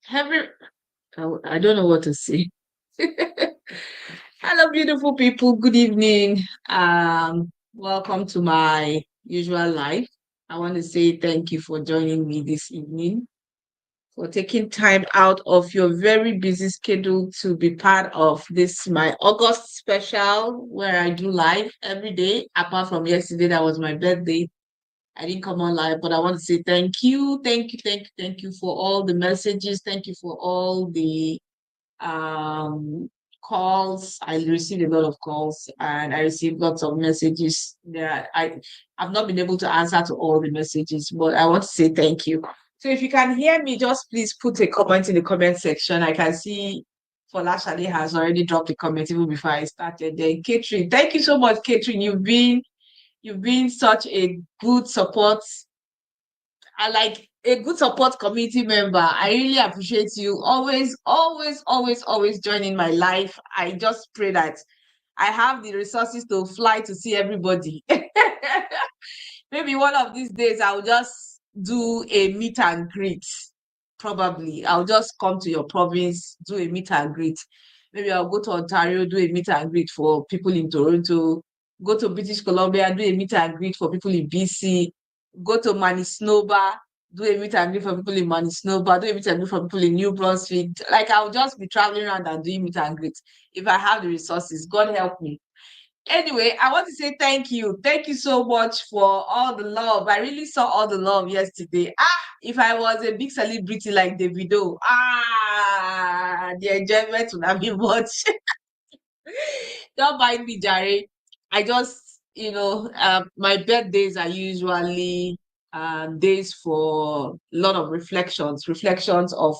Every I don't know what to say. Hello, beautiful people. Good evening. Welcome to my usual life. I want to say thank you for joining me this evening, for taking time out of your very busy schedule to be part of this my August special where I do live every day. Apart from yesterday, that was my birthday. I didn't come on live, but I want to say thank you, thank you, thank you, thank you for all the messages. Thank you for all the um calls. I received a lot of calls and I received lots of messages that I've not been able to answer to all the messages, but I want to say thank you. So if you can hear me, just please put a comment in the comment section. I can see Folashade has already dropped a comment even before I started. Then Catherine, thank you so much, Catherine. You've been such a good support. I like a good support community member. I really appreciate you. Always, always, always, always joining my life. I just pray that I have the resources to fly to see everybody. Maybe one of these days I'll just do a meet and greet. Probably. I'll just come to your province, do a meet and greet. Maybe I'll go to Ontario, do a meet and greet for people in Toronto, go to British Columbia, do a meet and greet for people in BC, go to Manitoba, do a meet and greet for people in Manitoba, do a meet and greet for people in New Brunswick. Like I'll just be traveling around and doing meet and greet if I have the resources. God help me. Anyway, I want to say thank you. Thank you so much for all the love. I really saw all the love yesterday. If I was a big celebrity like Davido, the enjoyment would have been much. Don't mind me, Jerry. I just, my birthdays are usually days for a lot of reflections of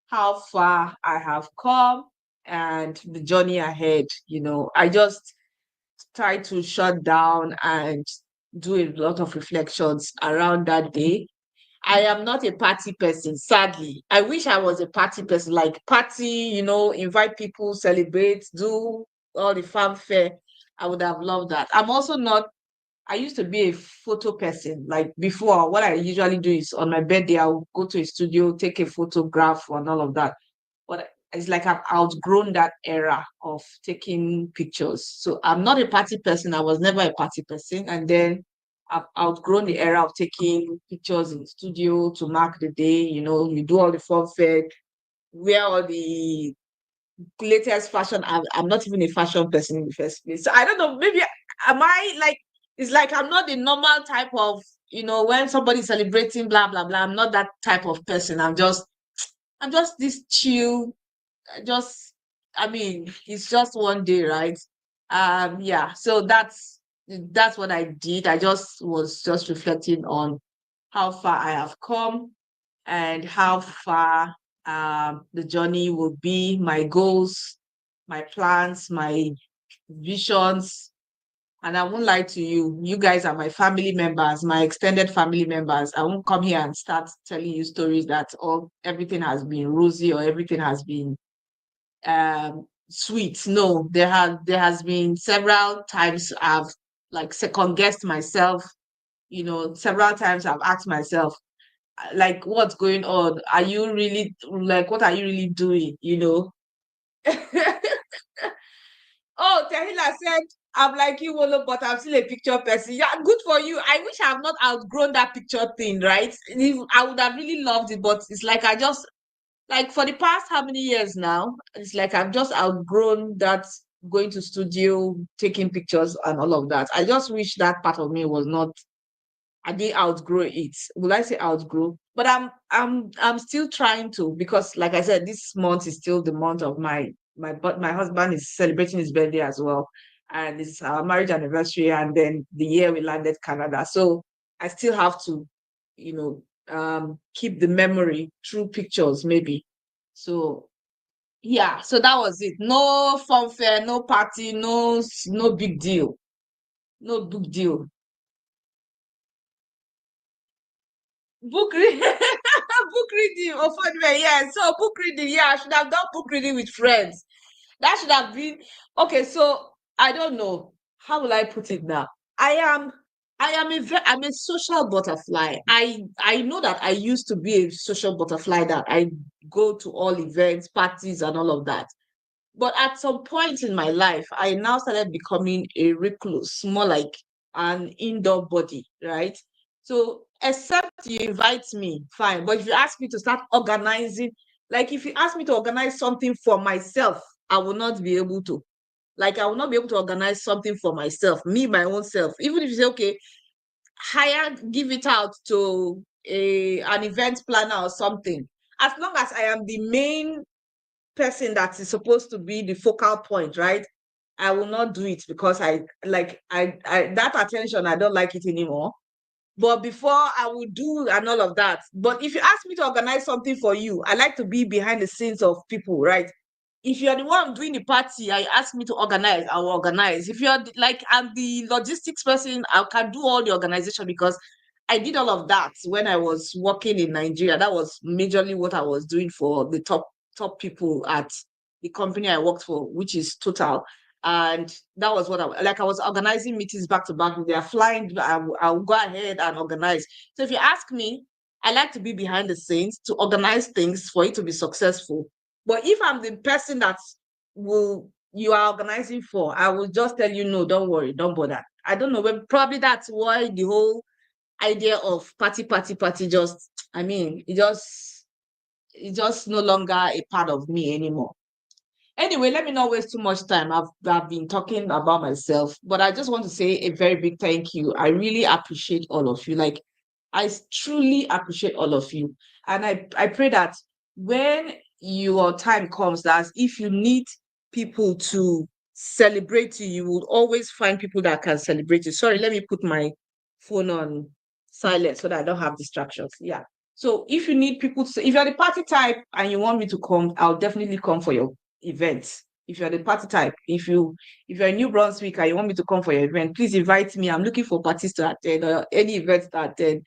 how far I have come and the journey ahead. I just try to shut down and do a lot of reflections around that day. I am not a party person, sadly. I wish I was a party person, like party, invite people, celebrate, do all the fanfare. I would have loved that. I'm also not, I used to be a photo person. Like before, what I usually do is on my birthday, I'll go to a studio, take a photograph and all of that. But it's like I've outgrown that era of taking pictures. So I'm not a party person. I was never a party person. And then I've outgrown the era of taking pictures in the studio to mark the day. You do all the fun fair, wear all the latest fashion. I'm not even a fashion person in the first place. So I don't know, maybe am I like, it's like I'm not the normal type of, when somebody's celebrating, blah, blah, blah. I'm not that type of person. I'm just this chill, just I mean, it's just one day, right? Yeah, so that's what I did. I just was just reflecting on how far I have come and how far the journey will be, my goals, my plans, my visions. And I won't lie to you, you guys are my family members, my extended family members. I won't come here and start telling you stories that everything has been rosy or everything has been sweet. No, there has been several times I've like second guessed myself. Several times I've asked myself, like, what's going on? Are you really like what are you really doing? Oh, Tahila said, I'm like you, Wolo, but I'm still a picture person. Yeah, good for you. I wish I have not outgrown that picture thing, right? I would have really loved it, but it's like I just like for the past how many years now, it's like I've just outgrown that going to studio, taking pictures and all of that. I just wish that part of me was not, I didn't outgrow it. Will I say outgrow? But I'm still trying to, because like I said, this month is still the month of but my husband is celebrating his birthday as well. And it's our marriage anniversary, and then the year we landed Canada. So I still have to, keep the memory through pictures, maybe. So yeah, so that was it. No funfair, no party, no big deal. No big deal. Book reading, book reading. Oh, funfair, yeah. So book reading, yeah. I should have done book reading with friends. That should have been okay. So I don't know. How will I put it now? I am. I'm a social butterfly. I know that I used to be a social butterfly, that I go to all events, parties, and all of that. But at some point in my life, I now started becoming a recluse, more like an indoor body, right? So, except you invite me, fine. But if you ask me to start organizing, like if you ask me to organize something for myself, I will not be able to. Like, I will not be able to organize something for myself, me, my own self. Even if you say, okay, give it out to an event planner or something. As long as I am the main person that is supposed to be the focal point, right? I will not do it because I that attention, I don't like it anymore. But before I would do and all of that. But if you ask me to organize something for you, I like to be behind the scenes of people, right? If you're the one doing the party, I ask me to organize, I will organize. If you're like, I'm the logistics person, I can do all the organization because I did all of that when I was working in Nigeria. That was majorly what I was doing for the top people at the company I worked for, which is Total. And that was what I was organizing meetings back to back. They are flying, I'll go ahead and organize. So if you ask me, I like to be behind the scenes to organize things for it to be successful. But if I'm the person that will you are organizing for, I will just tell you, no, don't worry, don't bother. I don't know, but probably that's why the whole idea of party just, I mean, it's just no longer a part of me anymore. Anyway, let me not waste too much time. I've been talking about myself, but I just want to say a very big thank you. I really appreciate all of you. Like, I truly appreciate all of you. And I pray that when your time comes, that if you need people to celebrate you, you will always find people that can celebrate you. Sorry, let me put my phone on silent so that I don't have distractions. Yeah. So if you need people to, if you're the party type and you want me to come, I'll definitely come for your event. If you're the party type, if you're in New Brunswick and you want me to come for your event, please invite me. I'm looking for parties to attend or any events to attend,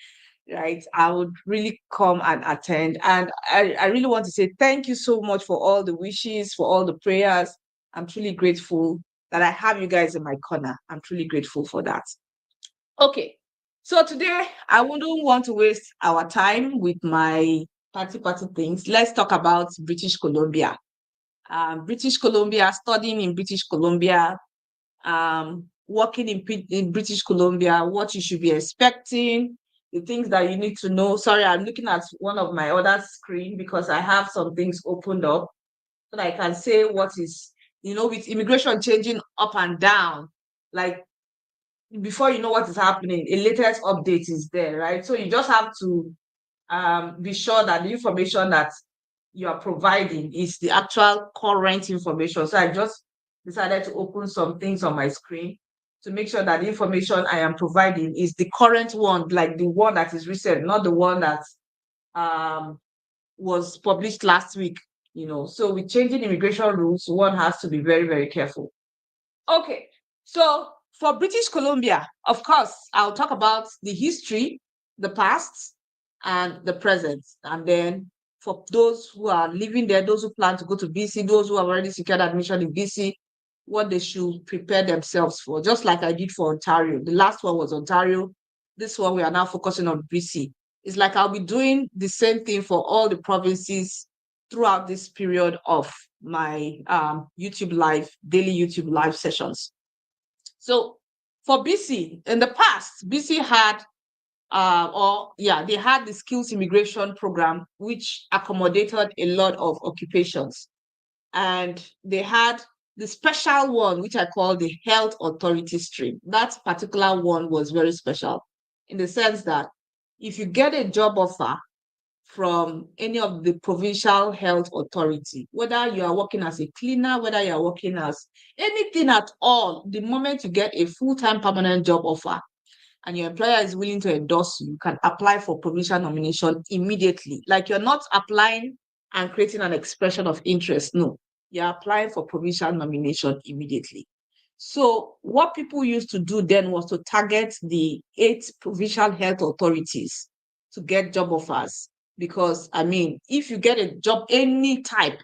right? I would really come and attend. And I really want to say thank you so much for all the wishes, for all the prayers. I'm truly grateful that I have you guys in my corner. I'm truly grateful for that. Okay. So today I wouldn't want to waste our time with my party things. Let's talk about British Columbia. British Columbia, studying in British Columbia, working in British Columbia, what you should be expecting, the things that you need to know. Sorry, I'm looking at one of my other screen because I have some things opened up so that I can say what is, with immigration changing up and down, like before you know what is happening, a latest update is there, right? So you just have to be sure that the information that you are providing is the actual current information. So I just decided to open some things on my screen to make sure that the information I am providing is the current one, like the one that is recent, not the one that um, was published last week. So with changing immigration rules, one has to be very, very careful. Okay, so for British Columbia, of course, I'll talk about the history, the past, and the present. And then for those who are living there, those who plan to go to BC, those who have already secured admission in BC, what they should prepare themselves for, just like I did for Ontario. The last one was Ontario. This one, we are now focusing on BC. It's like I'll be doing the same thing for all the provinces throughout this period of my daily YouTube live sessions. So for BC, in the past, BC had they had the skills immigration program, which accommodated a lot of occupations. And they had the special one, which I call the health authority stream. That particular one was very special in the sense that if you get a job offer from any of the provincial health authority, whether you are working as a cleaner, whether you are working as anything at all, the moment you get a full-time permanent job offer and your employer is willing to endorse you, you can apply for provincial nomination immediately. Like, you're not applying and creating an expression of interest. No, you're applying for provincial nomination immediately. So what people used to do then was to target the 8 provincial health authorities to get job offers. Because, I mean, if you get a job, any type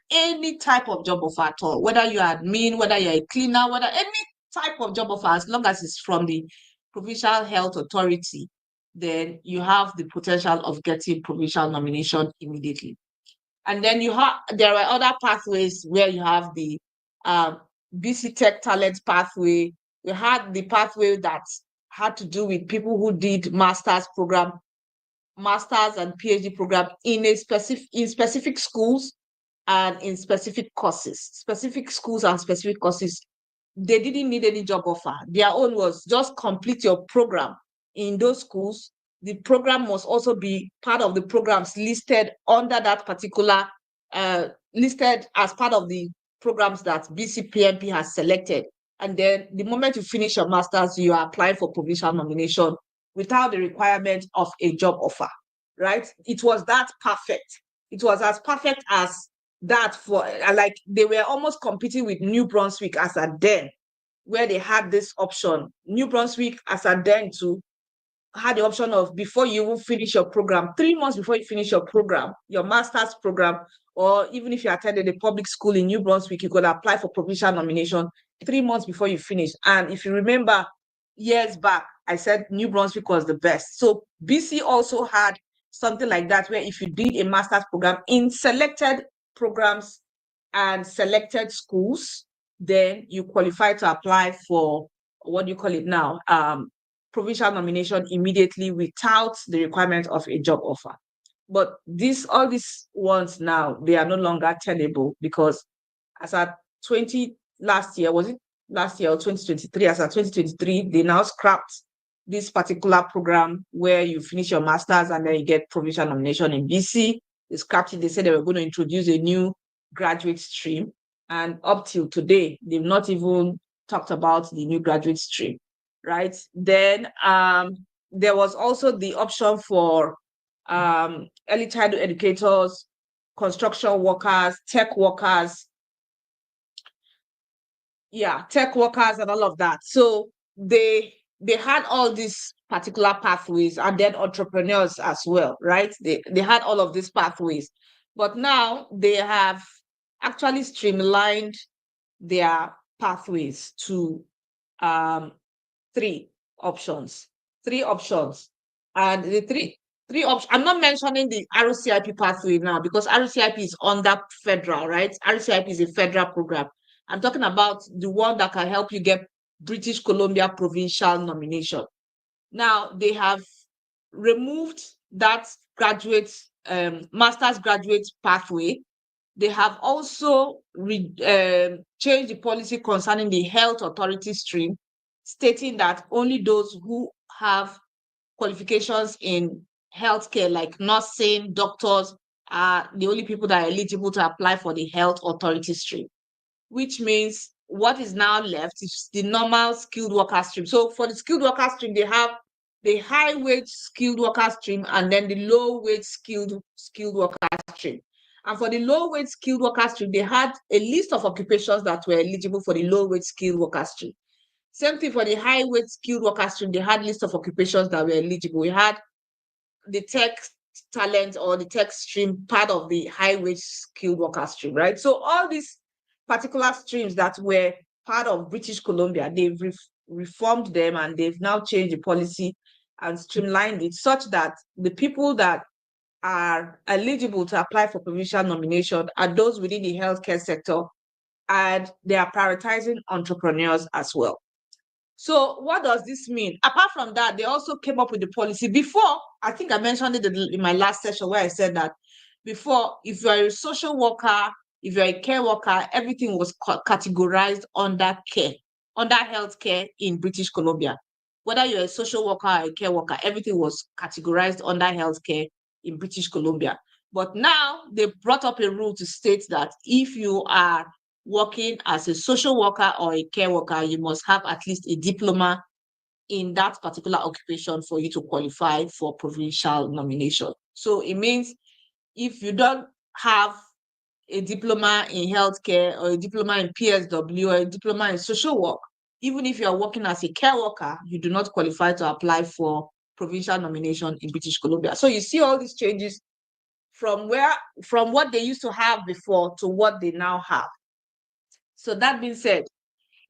of job offer at all, whether you're admin, whether you're a cleaner, whether any type of job offer, as long as it's from the provincial health authority, then you have the potential of getting provincial nomination immediately. And then there are other pathways where you have the BC Tech Talent pathway. We had the pathway that had to do with people who did masters and PhD program in specific schools and in specific schools and specific courses. They didn't need any job offer. Their own was just complete your program in those schools. The program must also be part of the programs listed under that particular, listed as part of the programs that BCPMP has selected. And then the moment you finish your master's, you are applying for provincial nomination without the requirement of a job offer, right? It was that perfect. It was as perfect as that for, like, they were almost competing with New Brunswick as a then, where they had this option. New Brunswick as a then too had the option of, before you finish your program, 3 months before you finish your program, your master's program, or even if you attended a public school in New Brunswick, you could apply for provincial nomination 3 months before you finish. And if you remember years back, I said New Brunswick was the best. So BC also had something like that, where if you did a master's program in selected programs and selected schools, then you qualify to apply for, what do you call it now, provincial nomination immediately without the requirement of a job offer. But all these ones now, they are no longer tenable, because as at last year, was it last year or 2023? As at 2023, they now scrapped this particular program where you finish your master's and then you get provincial nomination in BC. They scrapped it. They said they were going to introduce a new graduate stream. And up till today, they've not even talked about the new graduate stream, right? Then there was also the option for early childhood educators, construction workers, tech workers, tech workers and all of that. So they had all these particular pathways, and then entrepreneurs as well, right? They had all of these pathways. But now they have actually streamlined their pathways to 3 options. And the three options, I'm not mentioning the RCIP pathway now, because RCIP is under federal, right? RCIP is a federal program. I'm talking about the one that can help you get British Columbia provincial nomination. Now, they have removed that master's graduate pathway. They have also changed the policy concerning the health authority stream, stating that only those who have qualifications in healthcare, like nursing, doctors, are the only people that are eligible to apply for the health authority stream, which means what is now left is the normal skilled worker stream. So for the skilled worker stream, they have the high wage skilled worker stream and then the low wage skilled worker stream. And for the low wage skilled worker stream, they had a list of occupations that were eligible for the low wage skilled worker stream. Same thing for the high wage skilled worker stream, they had a list of occupations that were eligible. We had the tech talent or the tech stream part of the high wage skilled worker stream, right? So all these particular streams that were part of British Columbia, they've reformed them, and they've now changed the policy and streamlined it such that the people that are eligible to apply for provincial nomination are those within the healthcare sector, and they are prioritizing entrepreneurs as well. So what does this mean? Apart from that, they also came up with the policy. Before, I think I mentioned it in my last session where I said that before, if you are a social worker, if you're a care worker, everything was categorized under care, under healthcare in British Columbia. Whether you're a social worker or a care worker, everything was categorized under healthcare in British Columbia. But now they brought up a rule to state that if you are working as a social worker or a care worker, you must have at least a diploma in that particular occupation for you to qualify for provincial nomination. So it means if you don't have a diploma in healthcare or a diploma in PSW or a diploma in social work, even if you are working as a care worker, you do not qualify to apply for provincial nomination in British Columbia. So you see all these changes from what they used to have before to what they now have. So that being said,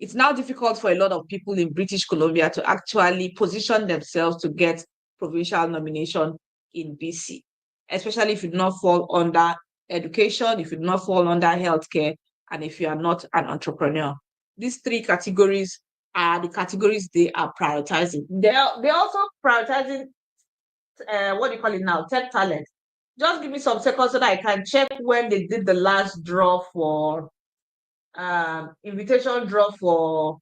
it's now difficult for a lot of people in British Columbia to actually position themselves to get provincial nomination in BC, especially if you do not fall under education, if you do not fall under healthcare, and if you are not an entrepreneur. These three categories are the categories they are prioritizing. They're also prioritizing what do you call it now? Tech talent. Just give me some seconds so that I can check when they did the last draw for invitation draw for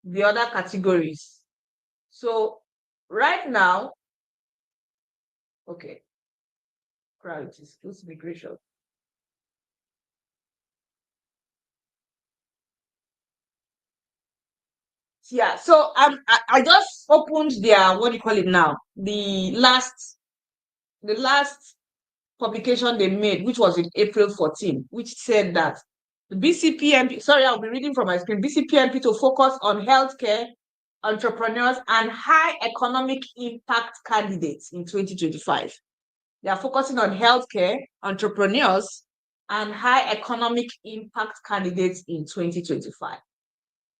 the other categories. So right now, okay, priorities, post migration. Yeah, so I just opened their what do you call it now? The last publication they made, which was in April 14, which said that the BCPMP, sorry, I'll be reading from my screen, BCPMP to focus on healthcare, entrepreneurs, and high economic impact candidates in 2025. They are focusing on healthcare, entrepreneurs, and high economic impact candidates in 2025.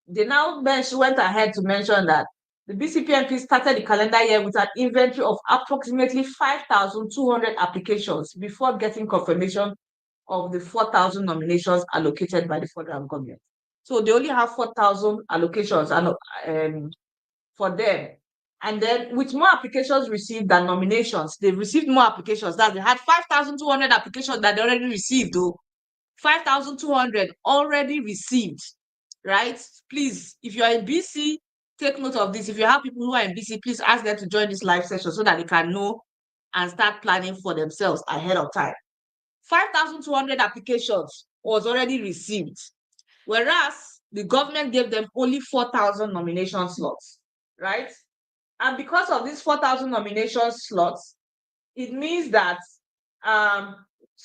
They now went ahead to mention that the BCPMP started the calendar year with an inventory of approximately 5,200 applications before getting confirmation of the 4,000 nominations allocated by the federal government. So they only have 4,000 allocations for them. And then with more applications received than nominations, they've received more applications. That they had 5,200 applications that they already received, though. 5,200 already received, right? Please, if you are in BC, take note of this. If you have people who are in BC, please ask them to join this live session so that they can know and start planning for themselves ahead of time. 5,200 applications was already received, whereas the government gave them only 4,000 nomination slots, right? And because of these 4,000 nomination slots, it means that,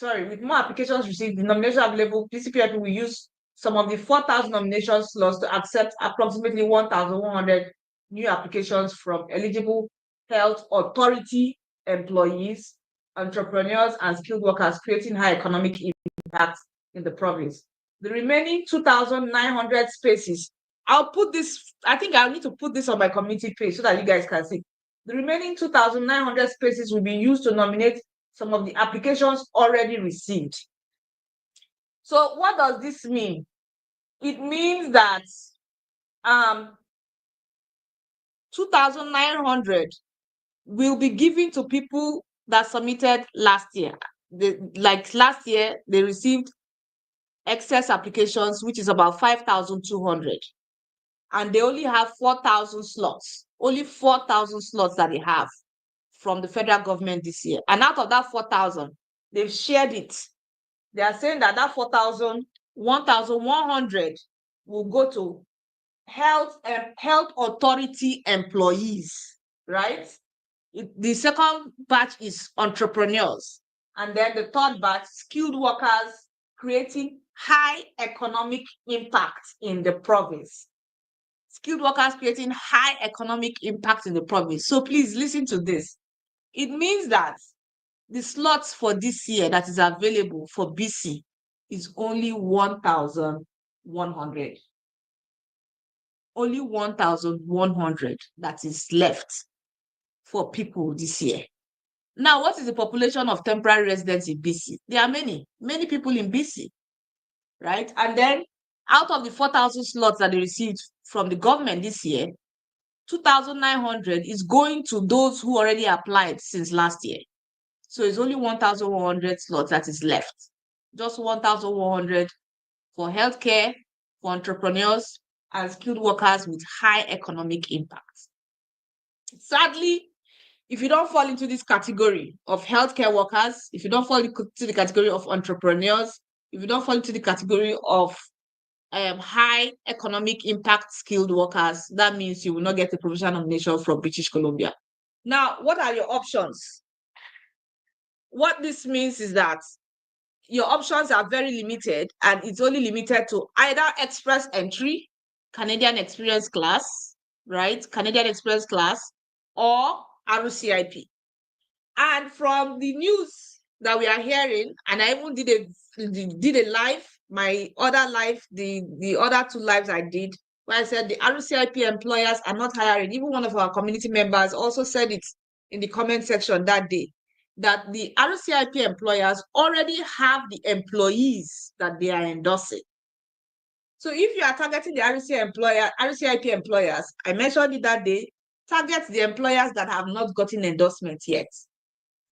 with more applications received, the nomination available, BCPIP will use some of the 4,000 nomination slots to accept approximately 1,100 new applications from eligible health authority employees, entrepreneurs, and skilled workers, creating high economic impact in the province. The remaining 2,900 spaces, I'll put this, I think I'll need to put this on my community page so that you guys can see. The remaining 2,900 spaces will be used to nominate some of the applications already received. So what does this mean? It means that 2,900 will be given to people that submitted last year. Like last year, they received excess applications, which is about 5,200. And they only have 4,000 slots, only 4,000 slots that they have from the federal government this year. And out of that 4,000, they've shared it. They are saying that 4,000, 1,100 will go to health authority employees, right? The second batch is entrepreneurs. And then the third batch, skilled workers, creating high economic impact in the province. Skilled workers creating high economic impact in the province. So please listen to this. It means that the slots for this year that is available for BC is only 1,100. Only 1,100 that is left for people this year. Now, what is the population of temporary residents in BC? There are many people in BC, right? And then out of the 4,000 slots that they received from the government this year, 2,900 is going to those who already applied since last year. So it's only 1,100 slots that is left. Just 1,100 for healthcare, for entrepreneurs, and skilled workers with high economic impact. Sadly, if you don't fall into this category of healthcare workers, if you don't fall into the category of entrepreneurs, if you don't fall into the category of high economic impact skilled workers, that means you will not get a provincial nomination from British Columbia. Now, what are your options? What this means is that your options are very limited, and it's only limited to either express entry, Canadian Experience class, right? Canadian Experience class, or RCIP. And from the news that we are hearing, and I even did a live, my other live, the other two lives I did where I said the RCIP employers are not hiring. Even one of our community members also said it in the comment section that day, that the RCIP employers already have the employees that they are endorsing. So if you are targeting the RCIP employers, I mentioned it that day, target the employers that have not gotten endorsement yet,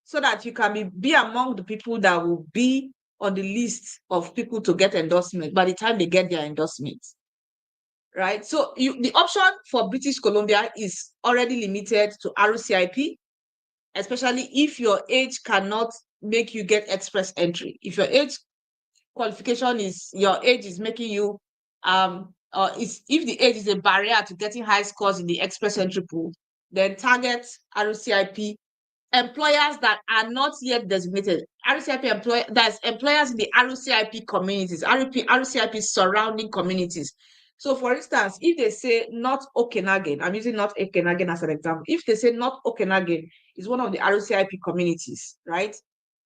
so that you can be among the people that will be on the list of people to get endorsement by the time they get their endorsement. Right? So the option for British Columbia is already limited to RCIP, especially if your age cannot make you get express entry. If your age qualification is, your age is making you, if the age is a barrier to getting high scores in the express entry pool, then target RCIP employers that are not yet designated. RCIP that's employers in the RCIP communities, RCIP surrounding communities. So for instance, if they say North Okanagan, I'm using North Okanagan as an example. If they say North Okanagan is one of the RCIP communities, right?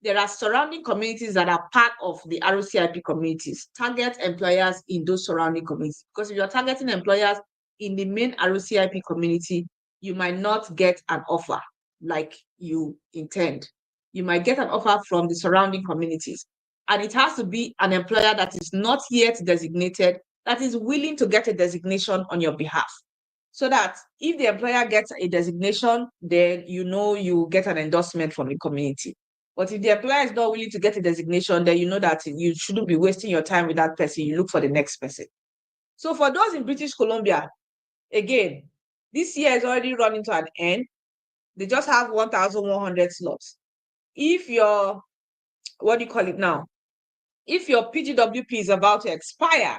There are surrounding communities that are part of the RCIP communities. Target employers in those surrounding communities. Because if you're targeting employers in the main RCIP community, you might not get an offer like you intend. You might get an offer from the surrounding communities. And it has to be an employer that is not yet designated, that is willing to get a designation on your behalf. So that if the employer gets a designation, then you know you get an endorsement from the community. But if the employer is not willing to get a designation, then you know that you shouldn't be wasting your time with that person. You look for the next person. So for those in British Columbia, again, this year is already running to an end. They just have 1,100 slots. If your, what do you call it now? If your PGWP is about to expire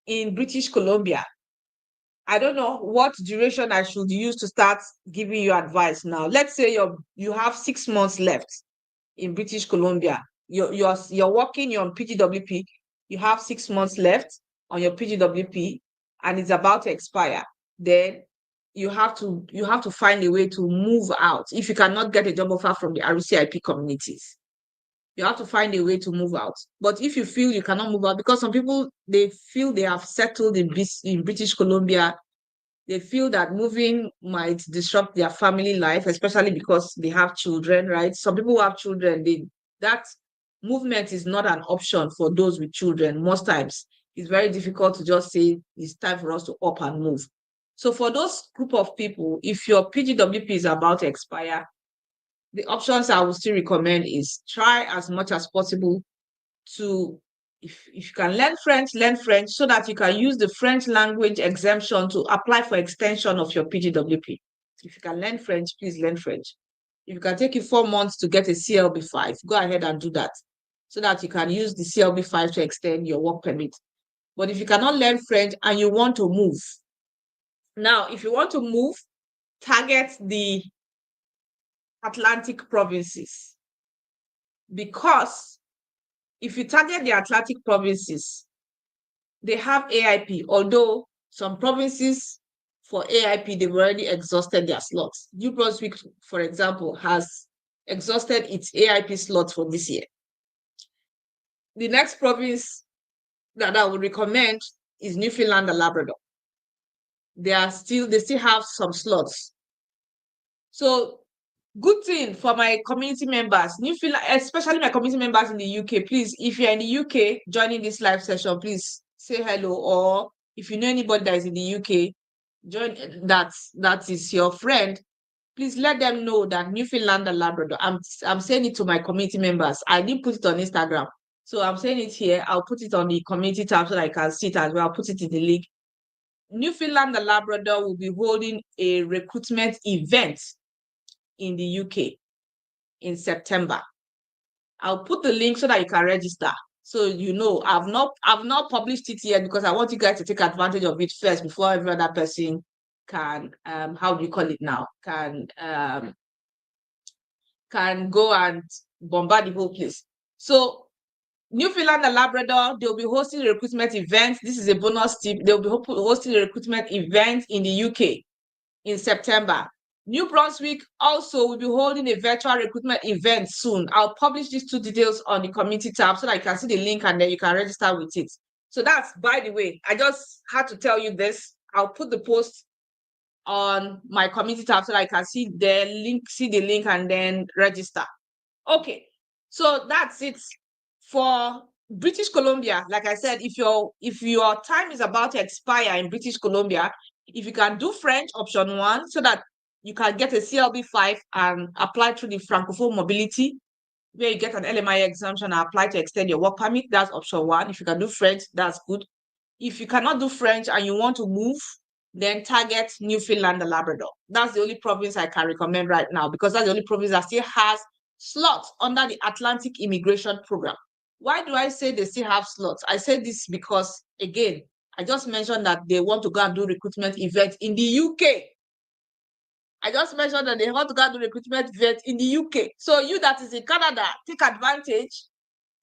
in British Columbia, I don't know what duration I should use to start giving you advice now. Let's say you have 6 months left in British Columbia. You're working, you're on PGWP, you have 6 months left on your PGWP and it's about to expire. Then you have to find a way to move out. If you cannot get a job offer from the RCIP communities, you have to find a way to move out. But if you feel you cannot move out, because some people, they feel they have settled in British Columbia, they feel that moving might disrupt their family life, especially because they have children, right? Some people who have children, that movement is not an option for those with children. Most times, it's very difficult to just say it's time for us to up and move. So for those group of people, if your PGWP is about to expire, the options I would still recommend is try as much as possible to, if you can learn French so that you can use the French language exemption to apply for extension of your PGWP. If you can learn French, please learn French. If it can take you 4 months to get a CLB5, go ahead and do that so that you can use the CLB5 to extend your work permit. But if you cannot learn French and you want to move, now, if you want to move, target the Atlantic provinces. Because if you target the Atlantic provinces, they have AIP, although some provinces for AIP, they've already exhausted their slots. New Brunswick, for example, has exhausted its AIP slots for this year. The next province that I would recommend is Newfoundland and Labrador. They still have some slots. So good thing for my community members, Newfoundland, especially my community members in the UK, please, if you're in the UK joining this live session, please say hello. Or if you know anybody that is in the UK, that is your friend, please let them know that Newfoundland and Labrador, I'm saying it to my community members. I didn't put it on Instagram. So I'm saying it here. I'll put it on the community tab so that I can see it as well. I'll put it in the link. Newfoundland and Labrador will be holding a recruitment event in the UK in September. I'll put the link so that you can register. So you know, I've not published it yet because I want you guys to take advantage of it first before every other person can how do you call it now? Can go and bombard the whole place. So Newfoundland and Labrador, they'll be hosting a recruitment event. This is a bonus tip. They'll be hosting a recruitment event in the UK in September. New Brunswick also will be holding a virtual recruitment event soon. I'll publish these two details on the community tab so that you can see the link and then you can register with it. So that's, by the way, I just had to tell you this. I'll put the post on my community tab so that I can see the link and then register. Okay, so that's it for British Columbia. Like I said, if your time is about to expire in British Columbia, if you can do French, option 1, so that you can get a CLB 5 and apply through the Francophone Mobility, where you get an LMI exemption and apply to extend your work permit. That's option 1. If you can do French, that's good. If you cannot do French and you want to move, then target Newfoundland and Labrador. That's the only province I can recommend right now, because that's the only province that still has slots under the Atlantic Immigration Program. Why do I say they still have slots? I say this because, again, I just mentioned that they want to go and do recruitment events in the UK. I just mentioned that they want to go and do recruitment events in the UK. So you that is in Canada, take advantage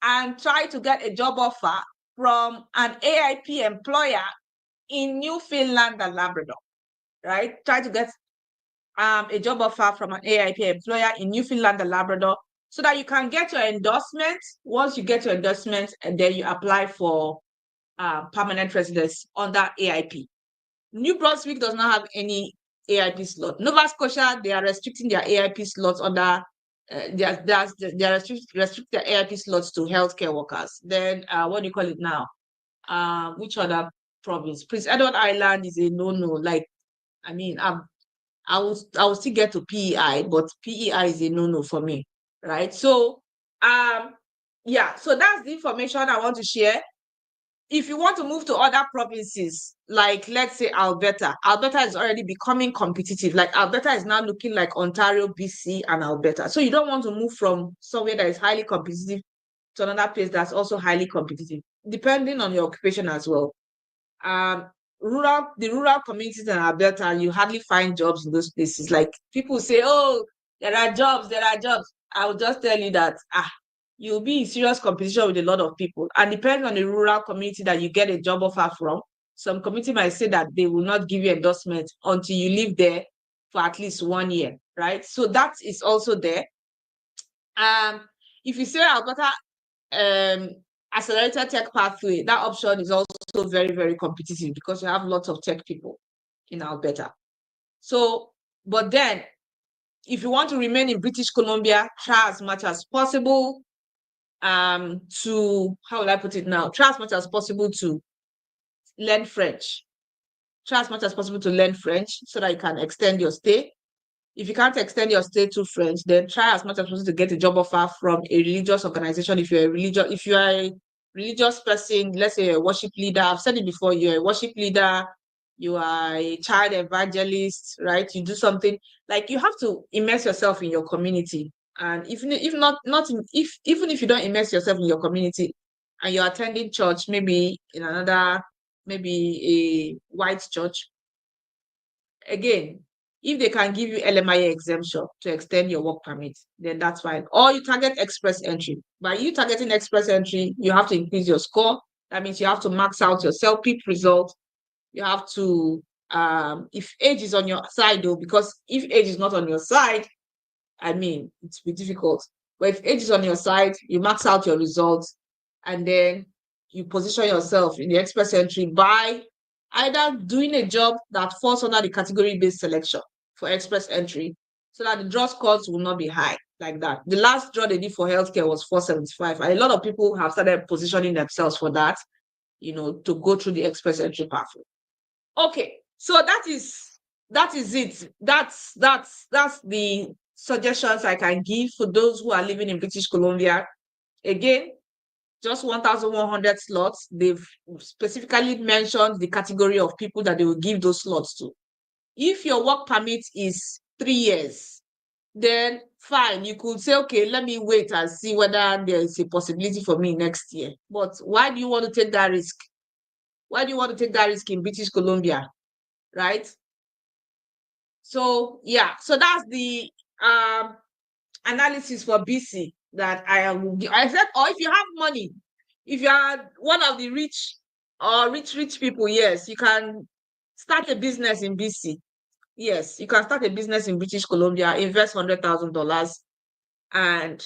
and try to get a job offer from an AIP employer in Newfoundland and Labrador, right? Try to get a job offer from an AIP employer in Newfoundland and Labrador so that you can get your endorsement. Once you get your endorsement, and then you apply for permanent residence under AIP. New Brunswick does not have any AIP slot. Nova Scotia, they are restricting their AIP slots under they are restrict their AIP slots to healthcare workers. Then what do you call it now? Which other province? Prince Edward Island is a no-no. Like, I mean, I will still get to PEI, but PEI is a no-no for me, right? So yeah, so that's the information I want to share. If you want to move to other provinces, like let's say Alberta is already becoming competitive. Like Alberta is now looking like Ontario, BC, and Alberta. So you don't want to move from somewhere that is highly competitive to another place that's also highly competitive, depending on your occupation as well. The rural communities in Alberta, you hardly find jobs in those places. Like people say, oh, there are jobs. I will just tell you that you'll be in serious competition with a lot of people. And depending on the rural community that you get a job offer from, some community might say that they will not give you endorsement until you live there for at least 1 year, right? So that is also there. If you say Alberta accelerated tech pathway, that option is also very, very competitive because you have lots of tech people in Alberta. So, but then if you want to remain in British Columbia, try as much as possible to, how will I put it now? Try as much as possible to learn French. Try as much as possible to learn French so that you can extend your stay. If you can't extend your stay to French, then try as much as possible to get a job offer from a religious organization. If you're a religious person, let's say a worship leader, I've said it before, you're a worship leader, you are a child evangelist, right? You do something like you have to immerse yourself in your community. And even if you don't immerse yourself in your community and you're attending church, maybe in maybe a white church, again, if they can give you LMIA exemption to extend your work permit, then that's fine. Or you target express entry. By you targeting express entry, you have to increase your score. That means you have to max out your CELPIP result. You have to, if age is on your side though, because if age is not on your side, I mean, it's be difficult. But if age is on your side, you max out your results and then you position yourself in the express entry by either doing a job that falls under the category-based selection for express entry so that the draw scores will not be high like that. The last draw they did for healthcare was 475. And a lot of people have started positioning themselves for that, to go through the express entry pathway. Okay, so that is it. That's the suggestions I can give for those who are living in British Columbia. Again, just 1,100 slots. They've specifically mentioned the category of people that they will give those slots to. If your work permit is 3 years, then fine, you could say, okay, let me wait and see whether there is a possibility for me next year. But why do you want to take that risk? Why do you want to take that risk in British Columbia, right? So yeah, so that's the analysis for BC that I said, or if you have money, if you are one of the rich people, yes, you can start a business in BC. Yes, you can start a business in British Columbia, invest $100,000, and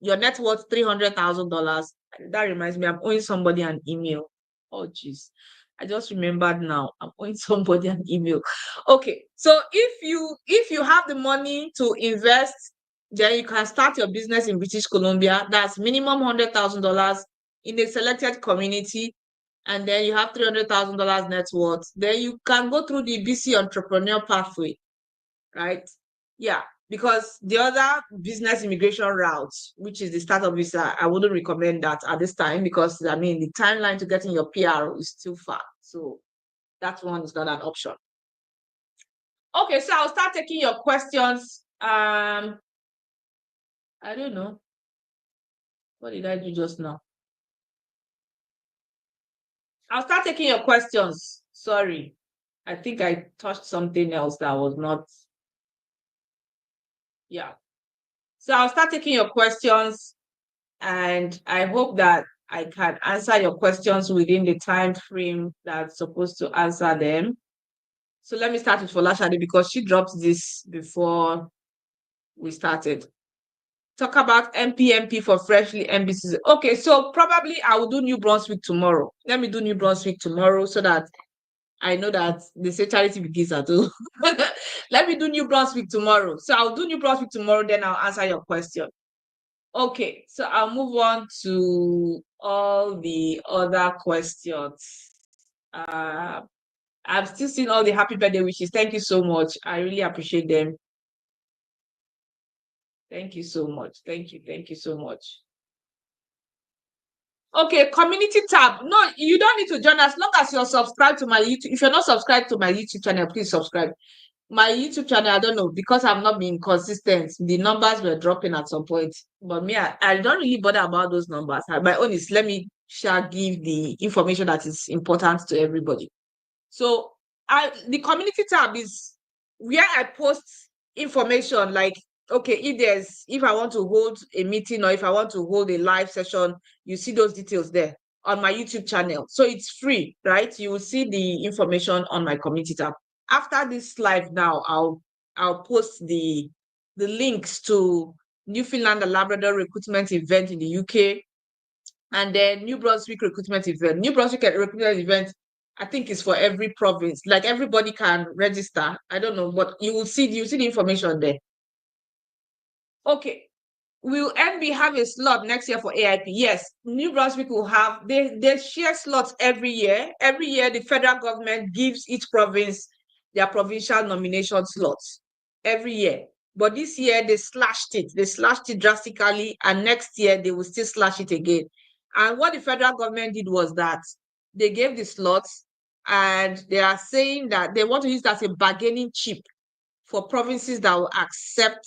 your net worth $300,000, That reminds me, I'm owing somebody an email. Oh, jeez. I just remembered now. I'm owing somebody an email. Okay, so if you have the money to invest, then you can start your business in British Columbia. That's minimum $100,000 in a selected community, and then you have $300,000 net worth. Then you can go through the BC entrepreneur pathway, right? Yeah, because the other business immigration route, which is the startup visa, I wouldn't recommend that at this time because I mean the timeline to getting your PR is too far. So that one is not an option. Okay, so I'll start taking your questions. I don't know. What did I do just now? I'll start taking your questions. Sorry. I think I touched something else that was not. Yeah. So I'll start taking your questions, and I hope that I can answer your questions within the time frame that's supposed to answer them. So let me start with Folashade because she dropped this before we started. Talk about MPMP for freshly MBCs. Okay, so probably I will do New Brunswick tomorrow. Let me do New Brunswick tomorrow so that I know that they say charity begins at home. Let me do New Brunswick tomorrow. So I'll do New Brunswick tomorrow, then I'll answer your question. Okay, so I'll move on to all the other questions. I've still seen all the happy birthday wishes. Thank you so much. I really appreciate them. Thank you so much. Thank you. Thank you so much. Okay, community tab. No, you don't need to join as long as you're subscribed to my YouTube. If you're not subscribed to my YouTube channel, please subscribe. My YouTube channel, I don't know, because I've not been consistent. The numbers were dropping at some point. But me, I don't really bother about those numbers. My own is let me shall give the information that is important to everybody. So the community tab is where I post information like, okay, if I want to hold a meeting or if I want to hold a live session, you see those details there on my YouTube channel. So it's free, right? You will see the information on my community tab. After this live now, I'll post the links to Newfoundland and Labrador recruitment event in the UK and then New Brunswick recruitment event. New Brunswick recruitment event, I think, is for every province. Like everybody can register. I don't know, but you see the information there. Okay. Will NB have a slot next year for AIP? Yes, New Brunswick will have, they share slots every year. Every year, the federal government gives each province their provincial nomination slots every year. But this year, they slashed it. They slashed it drastically, and next year, they will still slash it again. And what the federal government did was that they gave the slots, and they are saying that they want to use that as a bargaining chip for provinces that will accept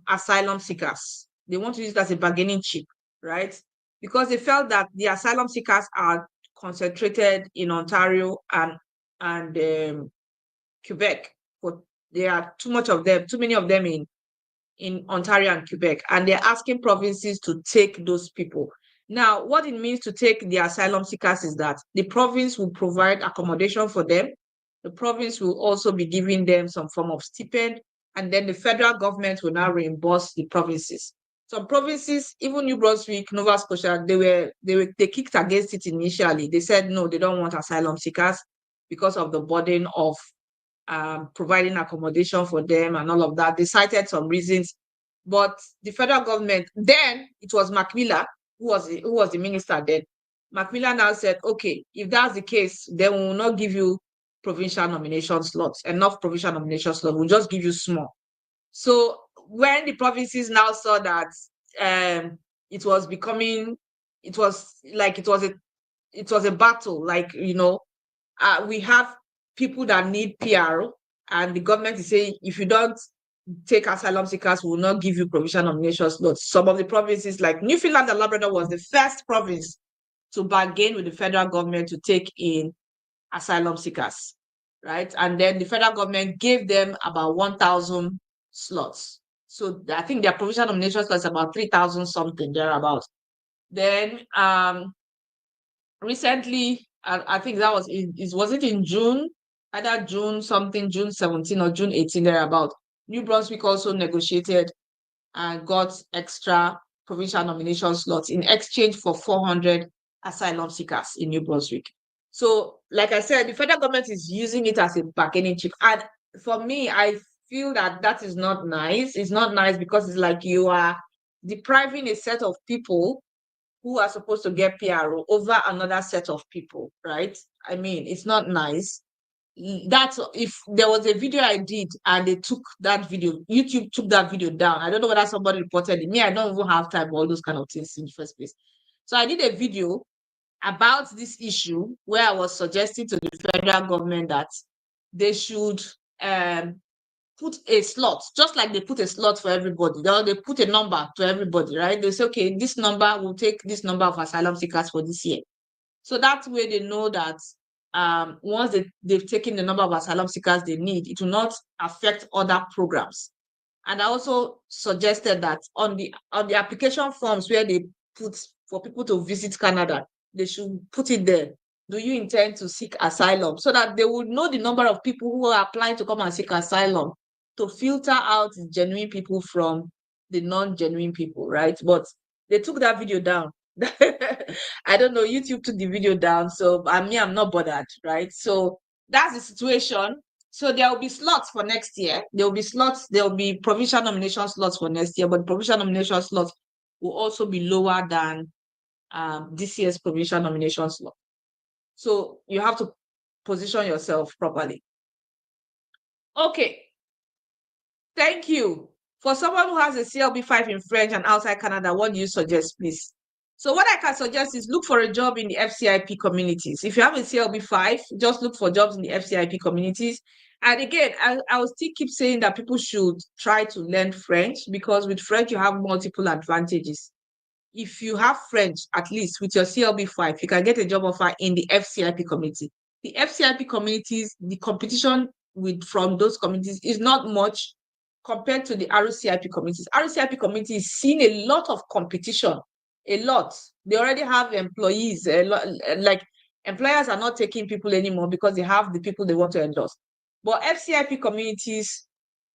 asylum seekers. They want to use it as a bargaining chip, right? Because they felt that the asylum seekers are concentrated in Ontario and Quebec. But there are too many of them in Ontario and Quebec, and they're asking provinces to take those people. Now, what it means to take the asylum seekers is that the province will provide accommodation for them. The province will also be giving them some form of stipend, and then the federal government will now reimburse the provinces. Some provinces, even New Brunswick, Nova Scotia, they kicked against it initially. They said no, they don't want asylum seekers because of the burden of providing accommodation for them and all of that. They cited some reasons, but the federal government, then it was Macmillan who was the minister then. Macmillan now said, okay, if that's the case, then we will not give you provincial nomination slots, enough provincial nomination slots. We'll just give you small. So when the provinces now saw that it was becoming, it was a battle, like, we have people that need PR, and the government is saying, if you don't take asylum seekers, we will not give you provincial nomination slots. Some of the provinces, like Newfoundland and Labrador, was the first province to bargain with the federal government to take in asylum seekers, right? And then the federal government gave them about 1,000 slots. So I think their provincial nomination slots about 3,000 something thereabouts. Then recently, I think that was it in June, either June something, June 17 or June 18 thereabout. New Brunswick also negotiated and got extra provincial nomination slots in exchange for 400 asylum seekers in New Brunswick. So, like I said, the federal government is using it as a bargaining chip. And for me, I feel that that is not nice. It's not nice because it's like you are depriving a set of people who are supposed to get PRO over another set of people, right? I mean, it's not nice. That's if there was a video I did and they took that video, YouTube took that video down. I don't know whether somebody reported it. Me, I don't even have time for all those kind of things in the first place. So I did a video about this issue where I was suggesting to the federal government that they should put a slot, just like they put a slot for everybody. They put a number to everybody, right? They say, okay, this number will take this number of asylum seekers for this year. So that way they know that once they've taken the number of asylum seekers they need, it will not affect other programs. And I also suggested that on the application forms where they put for people to visit Canada, they should put it there. Do you intend to seek asylum? So that they would know the number of people who are applying to come and seek asylum, to filter out the genuine people from the non-genuine people, right? But they took that video down. I don't know, YouTube took the video down, so I'm not bothered, right? So that's the situation. So there will be slots for next year. There will be slots, there will be provincial nomination slots for next year, but provincial nomination slots will also be lower than this year's provincial nomination slot. So you have to position yourself properly. Okay. Thank you. For someone who has a CLB5 in French and outside Canada, what do you suggest, please? So what I can suggest is look for a job in the FCIP communities. If you have a CLB5, just look for jobs in the FCIP communities. And again, I will still keep saying that people should try to learn French, because with French, you have multiple advantages. If you have French, at least with your CLB5, you can get a job offer in the FCIP community. The FCIP communities, the competition from those communities is not much compared to the RCIP communities. RCIP community is seeing a lot of competition, a lot. They already have employees, a lot, like employers are not taking people anymore because they have the people they want to endorse. But FCIP communities,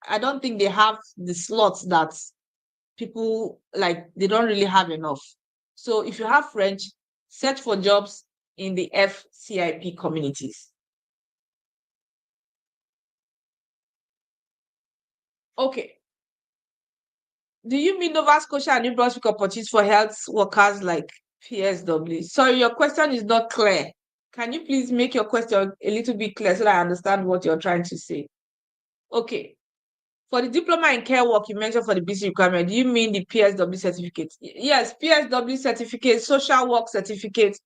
I don't think they have the slots that people, like, they don't really have enough. So if you have French, search for jobs in the FCIP communities. Okay. Do you mean Nova Scotia and New Brunswick opportunities for health workers like PSW? Sorry, your question is not clear. Can you please make your question a little bit clear so that I understand what you're trying to say? Okay. For the diploma in care work you mentioned for the BC requirement, do you mean the PSW certificate? Yes, PSW certificate, social work certificate,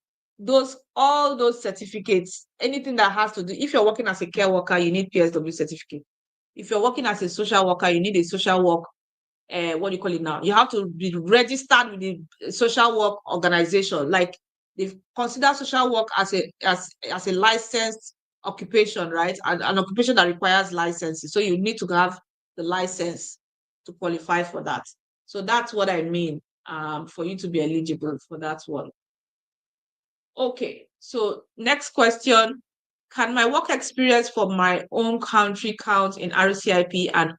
all those certificates, anything that has to do, if you're working as a care worker, you need PSW certificate. If you're working as a social worker, you need a social work, what do you call it now? You have to be registered with the social work organization. Like, they consider social work as a licensed occupation, right? An occupation that requires licenses. So you need to have the license to qualify for that. So that's what I mean, for you to be eligible for that one. Okay, so next question. Can my work experience for my own country count in RCIP and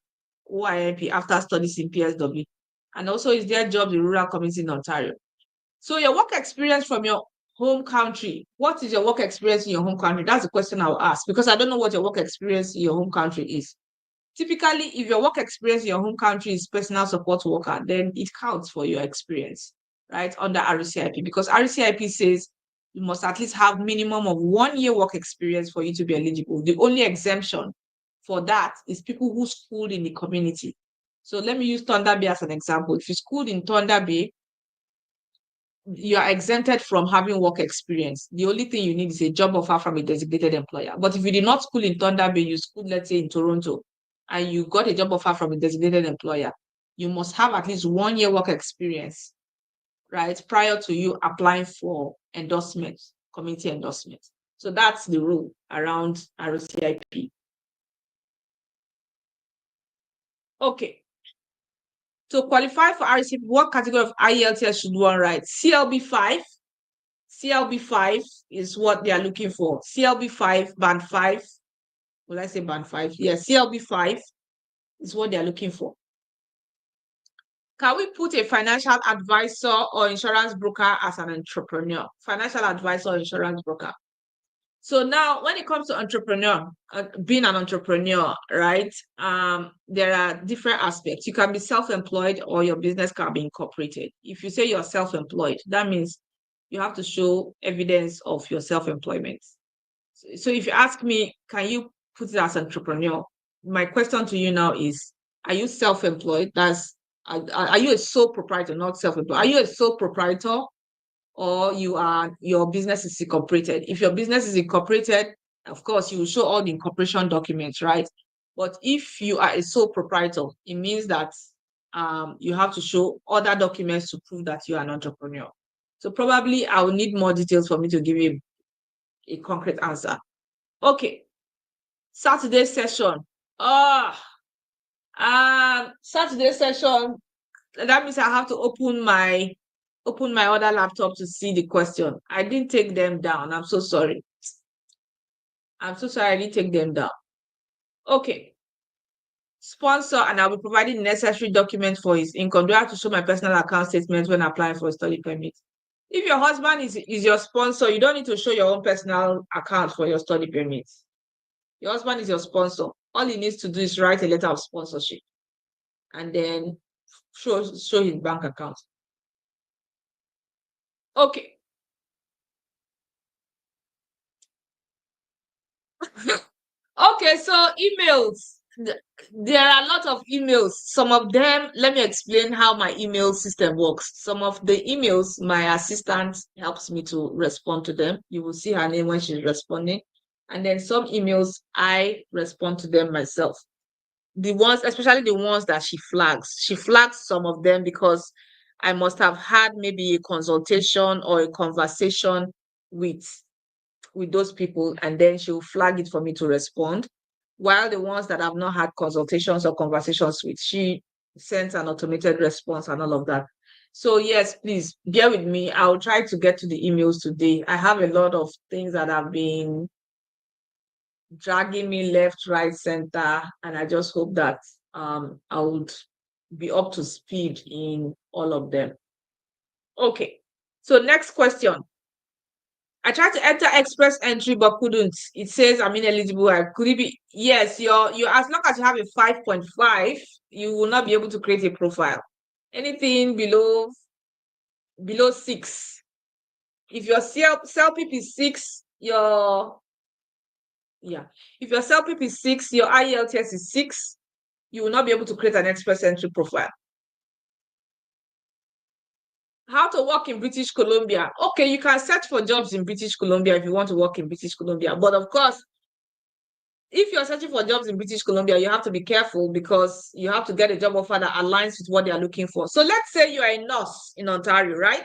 OIMP after studies in PSW? And also, is there jobs in rural communities in Ontario? So your work experience from your home country, what is your work experience in your home country? That's the question I'll ask, because I don't know what your work experience in your home country is. Typically, if your work experience in your home country is personal support worker, then it counts for your experience, right, under RCIP, because RCIP says you must at least have minimum of 1 year work experience for you to be eligible. The only exemption for that is people who schooled in the community. So let me use Thunder Bay as an example. If you schooled in Thunder Bay, you are exempted from having work experience. The only thing you need is a job offer from a designated employer. But if you did not school in Thunder Bay, you schooled, let's say, in Toronto, and you got a job offer from a designated employer, you must have at least 1 year work experience, right, prior to you applying for endorsement, community endorsement. So that's the rule around RCIP. Okay. To qualify for RCIP, what category of IELTS should one write? CLB5. CLB5 is what they are looking for. CLB5, band 5. Will I say band 5? Yes, CLB5 is what they are looking for. Can we put a financial advisor or insurance broker as an entrepreneur? Financial advisor or insurance broker. So now, when it comes to being an entrepreneur, right? There are different aspects. You can be self-employed or your business can be incorporated. If you say you're self-employed, that means you have to show evidence of your self-employment. So if you ask me, can you put it as entrepreneur? My question to you now is, are you self-employed? Are you a sole proprietor, not self-employed? Are you a sole proprietor or your business is incorporated? If your business is incorporated, of course, you will show all the incorporation documents, right? But if you are a sole proprietor, it means that you have to show other documents to prove that you are an entrepreneur. So probably I will need more details for me to give you a concrete answer. Okay. Saturday session. Saturday session. That means I have to open my other laptop to see the question. I didn't take them down. I'm so sorry. I didn't take them down. Okay. Sponsor, and I'll be providing necessary documents for his income. Do I have to show my personal account statement when applying for a study permit? If your husband is your sponsor, you don't need to show your own personal account for your study permit. Your husband is your sponsor. All he needs to do is write a letter of sponsorship and then show his bank account. Okay. Okay, so emails. There are a lot of emails. Some of them, let me explain how my email system works. Some of the emails, my assistant helps me to respond to them. You will see her name when she's responding. And then some emails, I respond to them myself. The ones, especially the ones that she flags. She flags some of them because I must have had maybe a consultation or a conversation with those people, and then she'll flag it for me to respond. While the ones that I've not had consultations or conversations with, she sends an automated response and all of that. So yes, please bear with me. I'll try to get to the emails today. I have a lot of things that have been dragging me left, right, center, and I just hope that I would be up to speed in all of them. Okay. So next question. I tried to enter express entry but couldn't. It says I'm ineligible. Could it be? Yes, you as long as you have a 5.5, you will not be able to create a profile. Anything below 6. If your CELPIP is 6, if your CELPIP is 6, your IELTS is 6, you will not be able to create an express entry profile. How to work in British Columbia? Okay, you can search for jobs in British Columbia if you want to work in British Columbia. But of course, if you're searching for jobs in British Columbia, you have to be careful because you have to get a job offer that aligns with what they're looking for. So let's say you are a nurse in Ontario, right?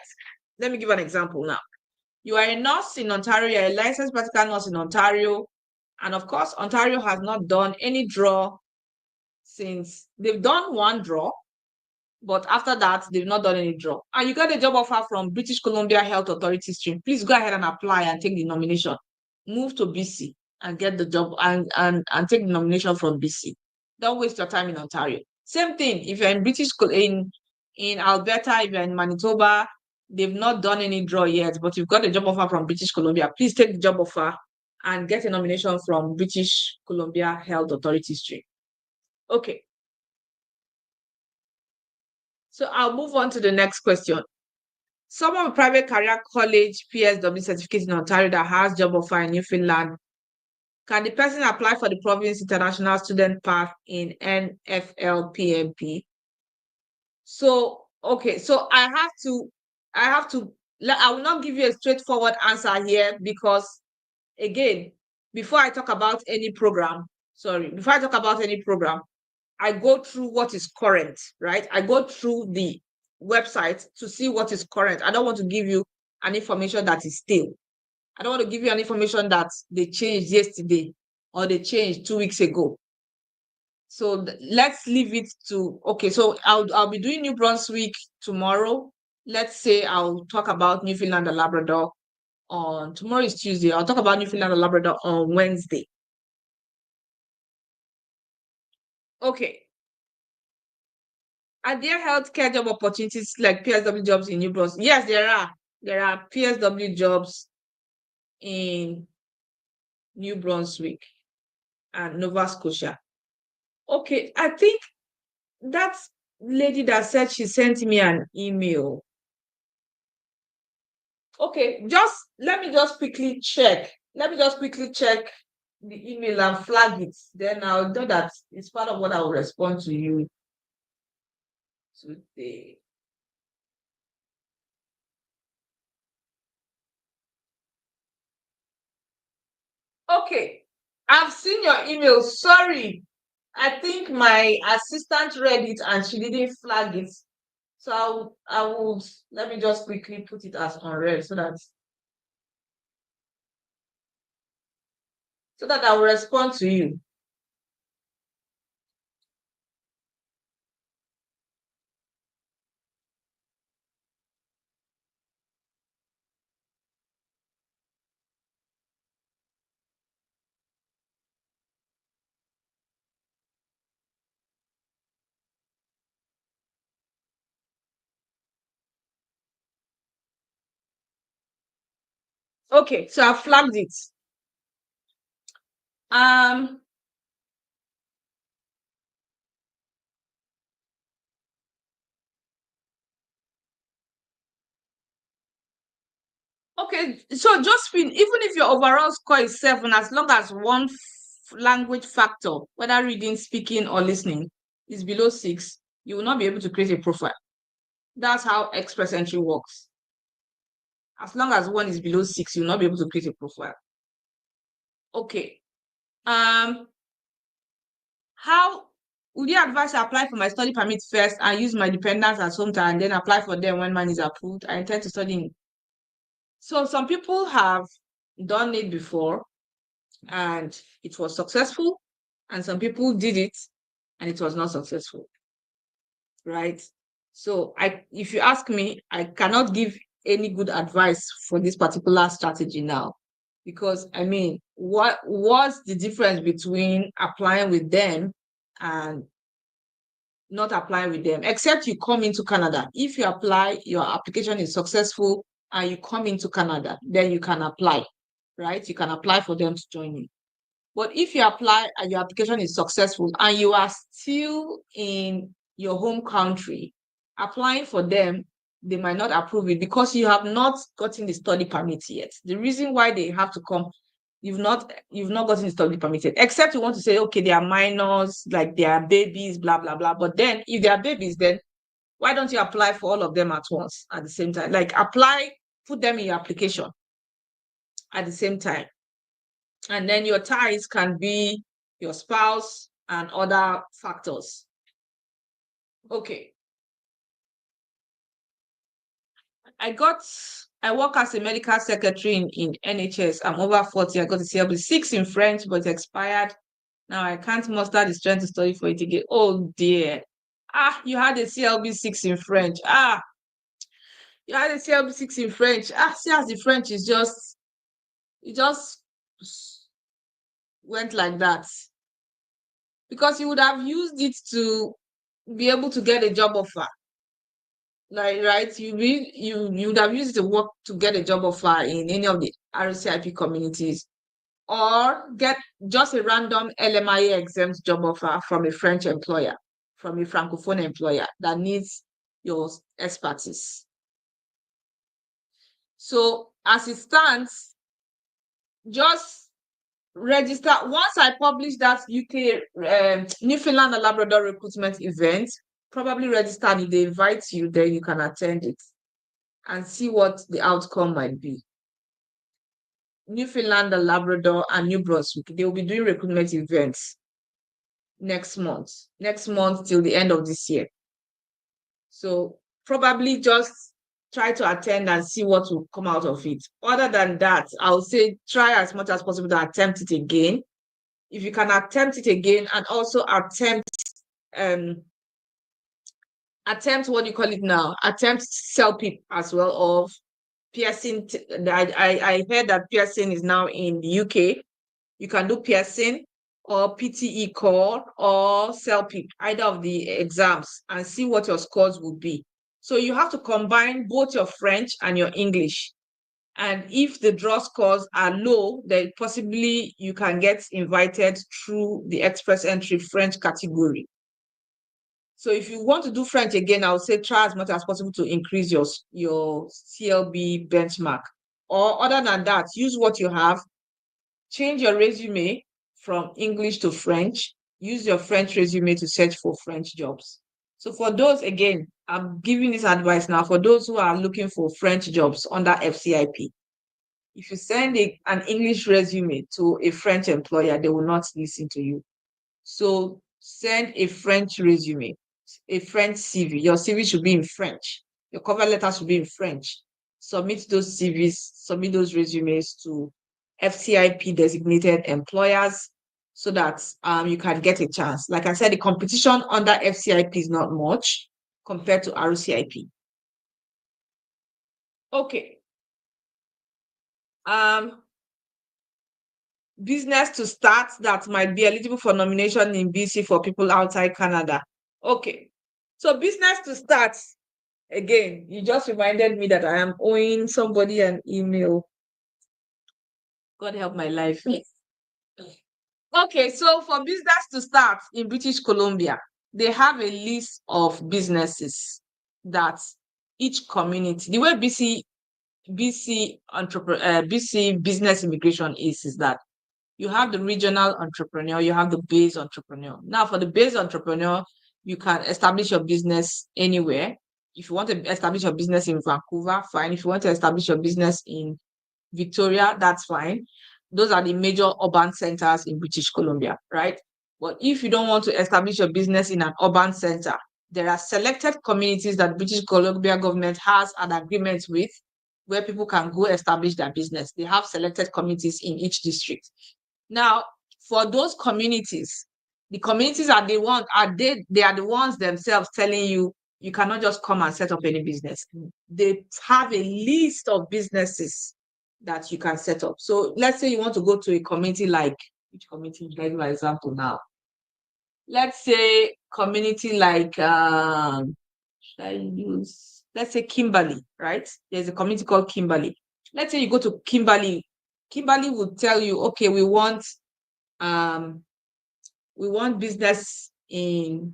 Let me give an example now. You are a nurse in Ontario, you're a licensed practical nurse in Ontario. And of course, Ontario has not done any draw since they've done one draw, but after that, they've not done any draw. And you got a job offer from British Columbia Health Authority stream. Please go ahead and apply and take the nomination. Move to BC and get the job and take the nomination from BC. Don't waste your time in Ontario. Same thing, if you're in Alberta, if you're in Manitoba, they've not done any draw yet, but you've got a job offer from British Columbia. Please take the job offer and get a nomination from British Columbia Health Authority stream. Okay. So I'll move on to the next question. Some of the private career college PSW certificate in Ontario that has job offer in Newfoundland, can the person apply for the province international student path in NFL PMP? So, okay, so I will not give you a straightforward answer here because, again, before I talk about any program, I go through what is current, right? I go through the website to see what is current. I don't want to give you an information that is stale. I don't want to give you an information that they changed yesterday or they changed 2 weeks ago. So let's leave it to, okay, so I'll be doing New Brunswick tomorrow. Let's say I'll talk about Newfoundland and Labrador on, tomorrow is Tuesday. I'll talk about Newfoundland and Labrador on Wednesday. Okay. Are there healthcare job opportunities like PSW jobs in New Brunswick? Yes, there are. There are PSW jobs in New Brunswick and Nova Scotia. Okay, I think that lady that said she sent me an email. Okay, let me just quickly check. Let me just quickly check the email and flag it. Then I'll know that it's part of what I will respond to you today. Okay, I've seen your email. Sorry, I think my assistant read it and she didn't flag it. So I will let me just quickly put it as unread so that I will respond to you. Okay, so I flagged it. Um okay, so Josephine, even if your overall score is 7, as long as one language factor, whether reading, speaking, or listening, is below 6, you will not be able to create a profile. That's how Express Entry works. As long as one is below 6, you'll not be able to create a profile. Okay. How would you advise I apply for my study permit first and use my dependents as home time and then apply for them when mine is approved? I intend to study in. So some people have done it before and it was successful, and some people did it and it was not successful, right? So if you ask me, I cannot give any good advice for this particular strategy now, because I mean, what was the difference between applying with them and not applying with them? Except you come into Canada. If you apply, your application is successful and you come into Canada, then you can apply, right? You can apply for them to join you. But if you apply and your application is successful and you are still in your home country, applying for them, they might not approve it because you have not gotten the study permit yet. The reason why they have to come, you've not gotten the study permit yet, except you want to say, okay, they are minors, like they are babies, blah, blah, blah. But then if they are babies, then why don't you apply for all of them at once at the same time? Like apply, put them in your application at the same time. And then your ties can be your spouse and other factors. Okay. I work as a medical secretary in NHS. I'm over 40. I got a CLB 6 in French, but it expired. Now I can't muster the strength to study for it again. Oh dear. You had a CLB 6 in French. You had a CLB 6 in French. See, as the French is it just went like that. Because you would have used it to be able to get a job offer. Like, right, you would have used it to work to get a job offer in any of the RCIP communities, or get just a random LMIA exempt job offer from a French employer, from a Francophone employer that needs your expertise. So as it stands, just register. Once I publish that UK Newfoundland and Labrador recruitment event, probably register, and if they invite you, then you can attend it and see what the outcome might be. Newfoundland and Labrador and New Brunswick, they will be doing recruitment events next month till the end of this year. So probably just try to attend and see what will come out of it. Other than that, I'll say try as much as possible to attempt it again. If you can attempt it again, and also attempt what do you call it now? Attempt CELPIP as well, of Pearson. I heard that Pearson is now in the UK. You can do Pearson. or PTE core or CELPIP, either of the exams, and see what your scores will be. So you have to combine both your French and your English. And if the draw scores are low, then possibly you can get invited through the express entry French category. So if you want to do French again, I would say try as much as possible to increase your CLB benchmark. Or other than that, use what you have, change your resume from English to French, use your French resume to search for French jobs. So for those, again, I'm giving this advice now for those who are looking for French jobs under FCIP. If you send an English resume to a French employer, they will not listen to you. So send a French resume, a French CV. Your CV should be in French. Your cover letter should be in French. Submit those CVs, submit those resumes to FCIP designated employers so that you can get a chance. Like I said, the competition under FCIP is not much compared to RCIP. Okay. Business to start that might be eligible for nomination in BC for people outside Canada. Okay. So business to start, again, you just reminded me that I am owing somebody an email. God help my life. Okay, so for business to start in British Columbia, they have a list of businesses that each community, the way BC business immigration is that you have the regional entrepreneur, you have the base entrepreneur. Now, for the base entrepreneur, you can establish your business anywhere. If you want to establish your business in Vancouver, fine. If you want to establish your business in Victoria, that's fine. Those are the major urban centers in British Columbia, right? But if you don't want to establish your business in an urban center, there are selected communities that British Columbia government has an agreement with where people can go establish their business. They have selected communities in each district. Now, for those communities, the communities are the ones, they are the ones themselves telling you, you cannot just come and set up any business. They have a list of businesses that you can set up. So let's say you want to go to a community like, which community? I'll give an example now. Let's say community like, let's say Kimberley, right? There's a community called Kimberley. Let's say you go to Kimberley. Kimberley will tell you, okay, we want business in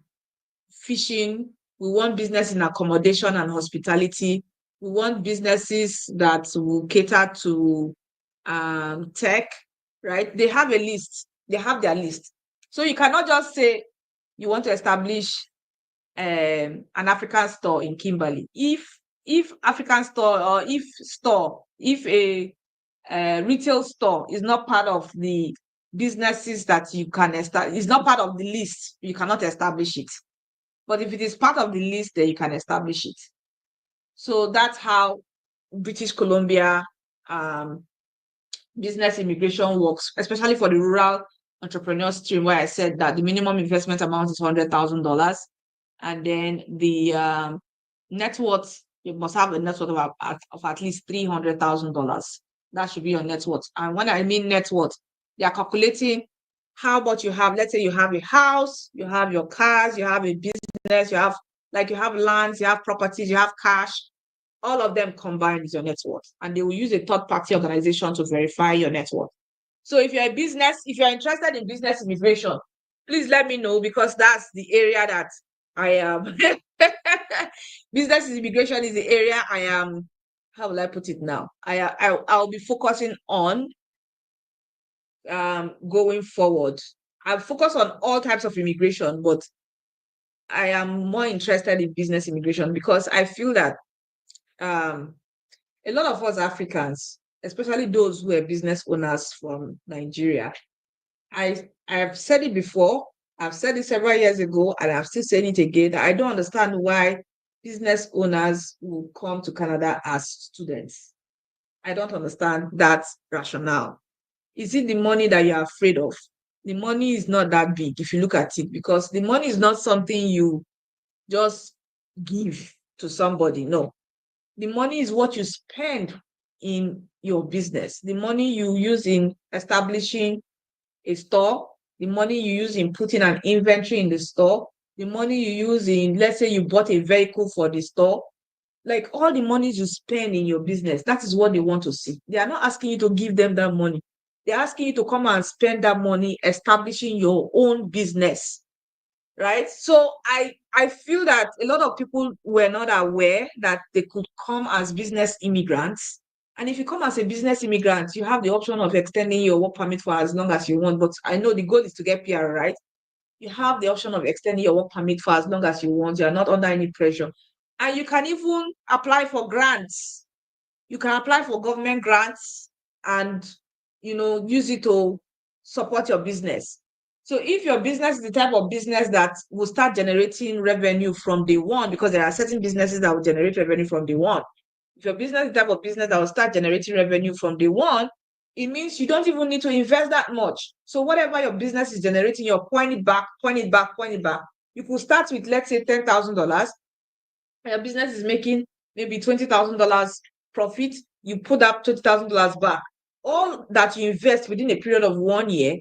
fishing, we want business in accommodation and hospitality, we want businesses that will cater to tech, right? They have a list, they have their list. So you cannot just say you want to establish an African store in Kimberley. If African store or if a retail store is not part of the businesses that you can establish, it's not part of the list, you cannot establish it. But if it is part of the list, then you can establish it. So that's how British Columbia business immigration works, especially for the rural entrepreneur stream, where I said that the minimum investment amount is $100,000. And then the net worth, you must have a net worth of at least $300,000. That should be your net worth. And when I mean net worth, they are calculating how much you have. Let's say you have a house, you have your cars, you have a business, you have lands, you have properties, you have cash. All of them combined is your net worth. And they will use a third-party organization to verify your net worth. So if you're interested in business immigration, please let me know, because that's the area that I am. Business immigration is the area I am. How will I put it now? I'll be focusing on going forward. I'll focus on all types of immigration, but I am more interested in business immigration because I feel that a lot of us Africans, especially those who are business owners from Nigeria, I have said it before, I've said it several years ago, and I'm still saying it again, that I don't understand why business owners will come to Canada as students. I don't understand that rationale. Is it the money that you're afraid of? The money is not that big if you look at it, because the money is not something you just give to somebody. No. The money is what you spend in your business. The money you use in establishing a store, the money you use in putting an inventory in the store, the money you use in, let's say you bought a vehicle for the store, like all the money you spend in your business, that is what they want to see. They are not asking you to give them that money. They're asking you to come and spend that money establishing your own business, right? So I feel that a lot of people were not aware that they could come as business immigrants. And if you come as a business immigrant, you have the option of extending your work permit for as long as you want. But I know the goal is to get PR, right? You have the option of extending your work permit for as long as you want. You're not under any pressure. And you can even apply for grants. You can apply for government grants and, use it to support your business. So if your business is the type of business that will start generating revenue from day one, because there are certain businesses that will generate revenue from day one. If your business is the type of business that will start generating revenue from day one, it means you don't even need to invest that much. So whatever your business is generating, you're pointing it back, point it back, point it back. You could start with, let's say, $10,000. Your business is making maybe $20,000 profit. You put that $20,000 back. All that you invest within a period of 1 year,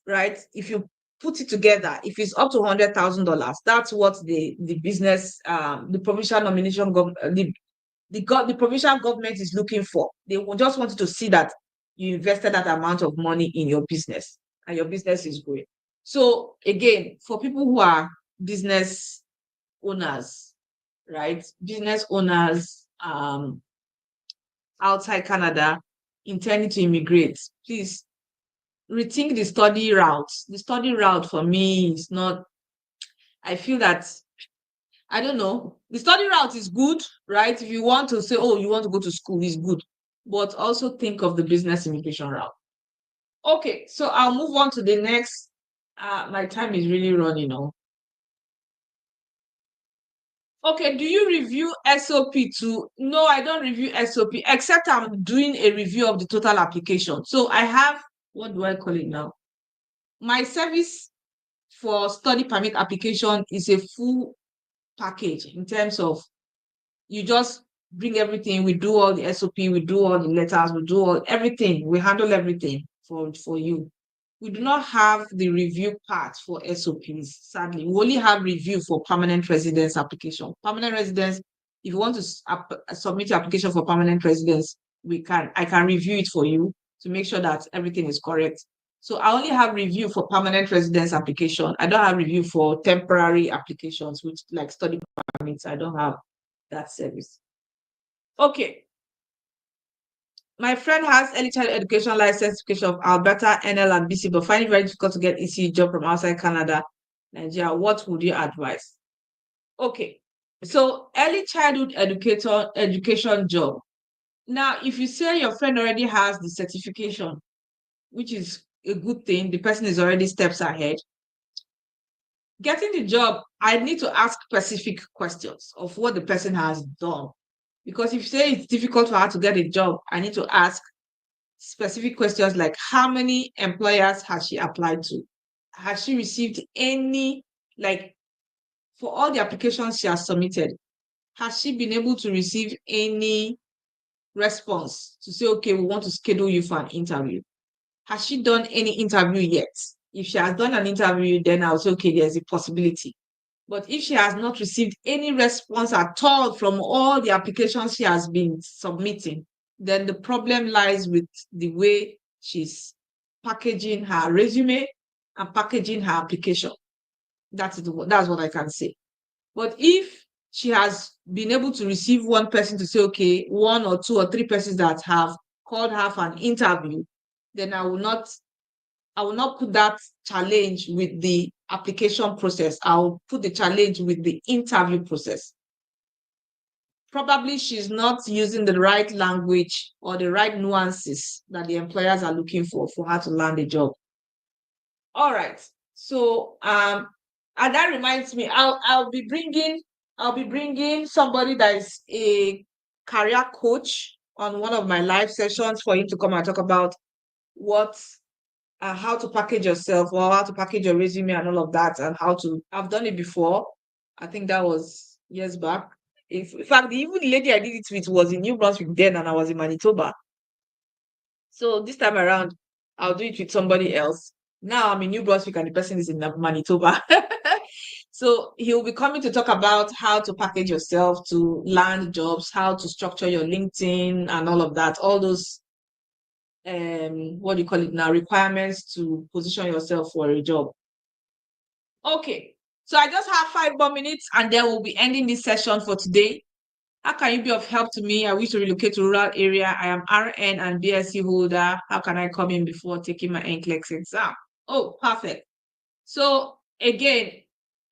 right? If you put it together, if it's up to $100,000, that's what the business, the provincial nomination the provincial government is looking for. They will just want to see that you invested that amount of money in your business and your business is growing. So again, for people who are business owners, right? Business owners outside Canada intending to immigrate, please rethink the study route. The study route for me is not, I feel that, I don't know. The study route is good, right? If you want to say, oh, you want to go to school, is good. But also think of the business immigration route. Okay, so I'll move on to the next. My time is really running on. Okay, do you review SOP too? No, I don't review SOP, except I'm doing a review of the total application. So I have, what do I call it now? My service for study permit application is a full package in terms of you just bring everything. We do all the SOP, we do all the letters, we do all everything. We handle everything for you. We do not have the review part for SOPs, sadly. We only have review for permanent residence application. Permanent residence, if you want to submit your application for permanent residence, I can review it for you to make sure that everything is correct. So I only have review for permanent residence application. I don't have review for temporary applications, which like study permits. I don't have that service. Okay. My friend has early child education license of Alberta, NL, and BC, but find it very difficult to get EC job from outside Canada, Nigeria. What would you advise? Okay, so early childhood education job. Now, if you say your friend already has the certification, which is a good thing, the person is already steps ahead. Getting the job, I need to ask specific questions of what the person has done. Because if you say it's difficult for her to get a job, I need to ask specific questions like how many employers has she applied to? Has she received any, like for all the applications she has submitted, has she been able to receive any response to say, okay, we want to schedule you for an interview? Has she done any interview yet? If she has done an interview, then I'll say, okay, there's a possibility. But if she has not received any response at all from all the applications she has been submitting, then the problem lies with the way she's packaging her resume and packaging her application. That's what I can say. But if she has been able to receive one person to say, okay, one or two or three persons that have called her for an interview, then I will not put that challenge with the application process. I'll put the challenge with the interview process. Probably she's not using the right language or the right nuances that the employers are looking for her to land a job. All right. So and that reminds me, I'll be bringing somebody that is a career coach on one of my live sessions for him to come and talk about how to package yourself or how to package your resume and all of that, and I've done it before. I think that was years back. In fact, even the lady I did it with was in New Brunswick then, and I was in Manitoba. So this time around, I'll do it with somebody else. Now I'm in New Brunswick and the person is in Manitoba. So he'll be coming to talk about how to package yourself to land jobs, how to structure your LinkedIn and all of that, all those what do you call it now, requirements to position yourself for a job. Okay, so I just have 5 more minutes and then we'll be ending this session for today. How can you be of help to me? I wish to relocate to rural area. I am RN and BSc holder. How can I come in before taking my NCLEX exam? Oh, perfect. So again,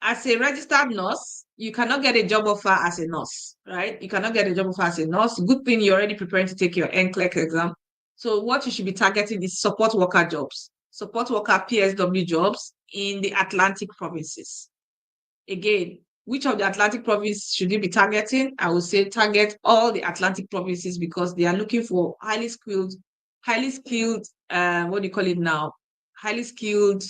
as a registered nurse, you cannot get a job offer as a nurse, right? You cannot get a job offer as a nurse. Good thing you're already preparing to take your NCLEX exam. So what you should be targeting is support worker jobs, support worker PSW jobs in the Atlantic provinces. Again, which of the Atlantic provinces should you be targeting? I would say target all the Atlantic provinces because they are looking for highly skilled, what do you call it now? Highly skilled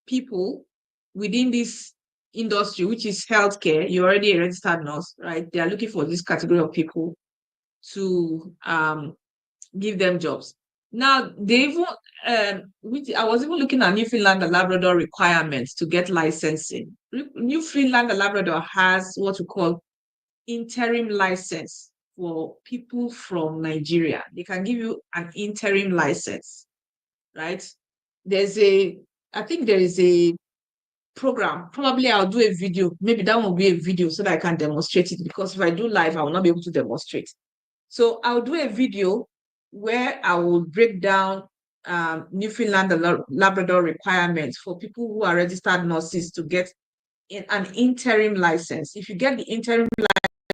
people within this industry, which is healthcare. You're already a registered nurse, right? They are looking for this category of people to give them jobs. Now, they even, I was even looking at Newfoundland and Labrador requirements to get licensing. Newfoundland and Labrador has what we call interim license for people from Nigeria. They can give you an interim license, right? I think there is a program. Probably I'll do a video. Maybe that will be a video so that I can demonstrate it because if I do live, I will not be able to demonstrate. So I'll do a video where I will break down Newfoundland and Labrador requirements for people who are registered nurses to get an interim license. If you get the interim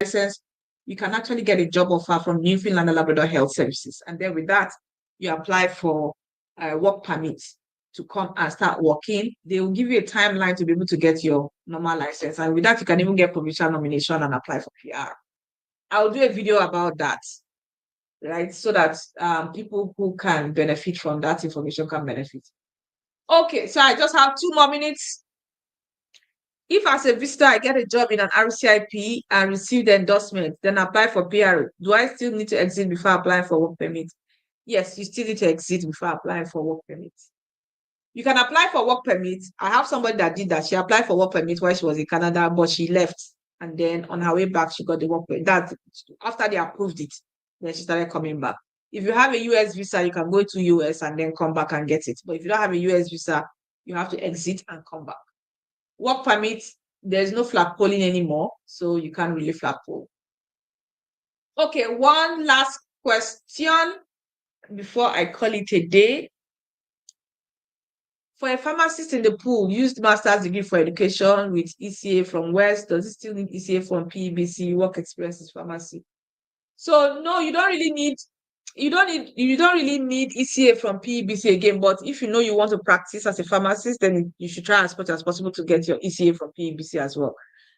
license, you can actually get a job offer from Newfoundland and Labrador Health Services. And then with that, you apply for a work permit to come and start working. They will give you a timeline to be able to get your normal license. And with that, you can even get provincial nomination and apply for PR. I'll do a video about that, right? So that people who can benefit from that information can benefit. Okay, so I just have 2 more minutes. If as a visitor I get a job in an RCIP and receive the endorsement, then apply for PR, do I still need to exit before applying for work permit? Yes, you still need to exit before applying for work permit. You can apply for work permit. I have somebody that did that. She applied for work permit while she was in Canada, but she left. And then on her way back, she got the work permit. That after they approved it, then she started coming back. If you have a US visa, you can go to US and then come back and get it. But if you don't have a US visa, you have to exit and come back. Work permit, there's no flagpoling anymore, so you can't really flagpole. Okay, one last question before I call it a day. For a pharmacist in the pool, used master's degree for education with ECA from West, does it still need ECA from PEBC, work experience in pharmacy? So no, you don't really need ECA from PEBC again, but if you know you want to practice as a pharmacist, then you should try as much as possible to get your ECA from PEBC as well.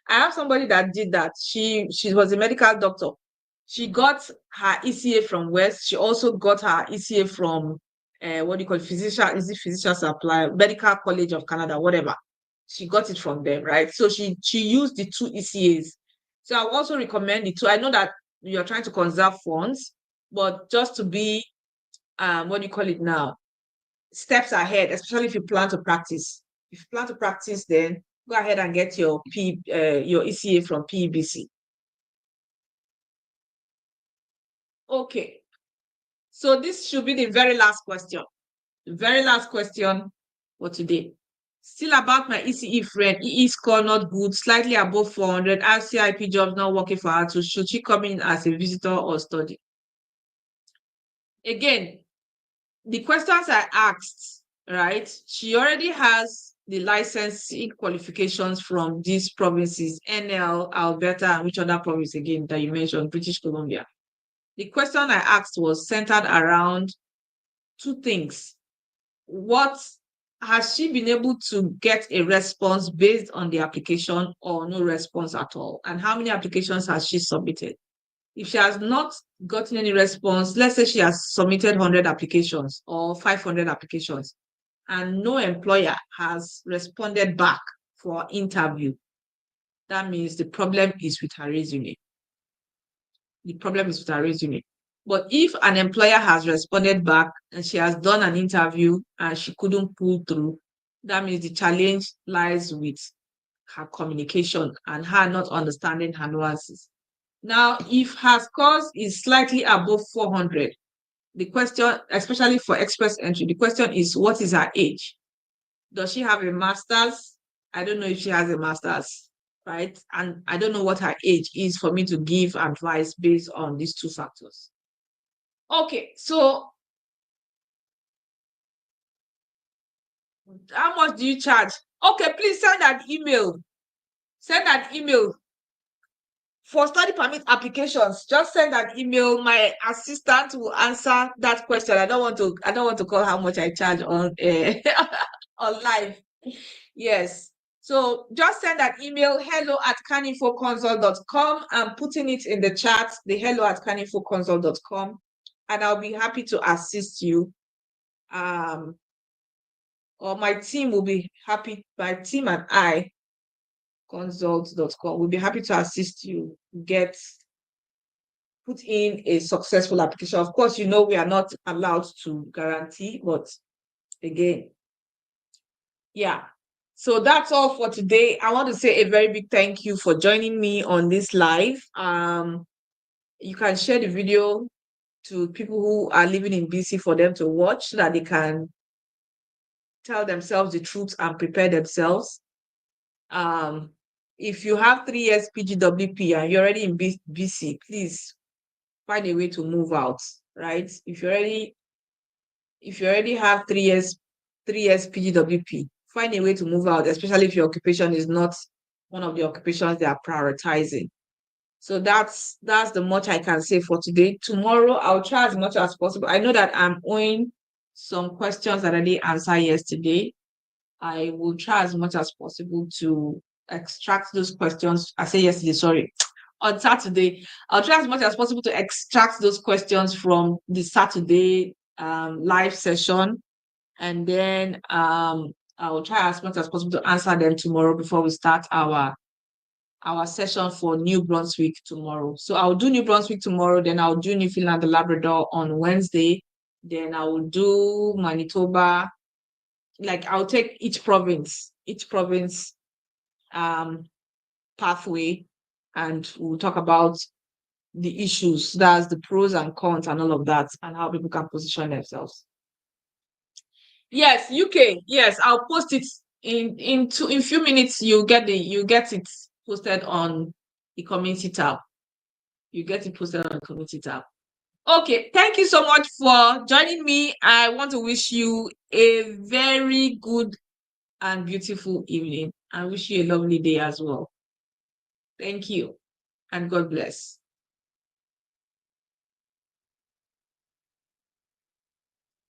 I have somebody that did that. She was a medical doctor. She got her ECA from West. She also got her ECA from what do you call physician supply, Medical College of Canada, whatever. She got it from them, right? So she used the 2 ECAs. So I also recommend the 2. I know that you're trying to conserve funds, but just to be what do you call it now, steps ahead, especially if you plan to practice. If you plan to practice, then go ahead and get your ECA from PEBC. Okay, so this should be the very last question. The very last question for today. Still about my ECE friend, EE score not good, slightly above 400, RCIP jobs not working for her, so should she come in as a visitor or study? Again, the questions I asked, right? She already has the licensing qualifications from these provinces, NL, Alberta, and which other province again that you mentioned, British Columbia. The question I asked was centered around 2 things. What has she been able to get a response based on the application or no response at all? And how many applications has she submitted? If she has not gotten any response, let's say she has submitted 100 applications or 500 applications, and no employer has responded back for interview, that means the problem is with her resume. The problem is with her resume. But if an employer has responded back and she has done an interview and she couldn't pull through, that means the challenge lies with her communication and her not understanding her nuances. Now, if her scores is slightly above 400, the question, especially for express entry, the question is, what is her age? Does she have a master's? I don't know if she has a master's, right? And I don't know what her age is for me to give advice based on these two factors. Okay, so how much do you charge? Okay, please send an email. Send an email for study permit applications. Just send an email. My assistant will answer that question. I don't want to call how much I charge on on live. Yes. So just send an email, hello@caninfoconsult.com. I'm putting it in the chat, the hello@caninfoconsult.com, and I'll be happy to assist you. Or my team will be happy, my team and I, consult.com, will be happy to assist you put in a successful application. Of course, we are not allowed to guarantee, but again, yeah. So that's all for today. I want to say a very big thank you for joining me on this live. You can share the video to people who are living in BC for them to watch so that they can tell themselves the truth and prepare themselves. If you have 3 years PGWP and you're already in BC, please find a way to move out, right? If you already have 3 years PGWP, find a way to move out, especially if your occupation is not one of the occupations they are prioritizing. So that's the much I can say for today. Tomorrow, I'll try as much as possible. I know that I'm owing some questions that I didn't answer yesterday. I will try as much as possible to extract those questions. I say yesterday, sorry. On Saturday, I'll try as much as possible to extract those questions from the Saturday live session. And then I will try as much as possible to answer them tomorrow before we start our session for New Brunswick tomorrow. So I'll do New Brunswick tomorrow, then I'll do Newfoundland and Labrador on Wednesday. Then I will do Manitoba. Like I'll take each province pathway, and we'll talk about the issues, that's the pros and cons and all of that, and how people can position themselves. Yes, UK. Yes, I'll post it in few minutes. You get it posted on the community tab. You get it posted on the community tab. Okay, thank you so much for joining me. I want to wish you a very good and beautiful evening. I wish you a lovely day as well. Thank you, and God bless.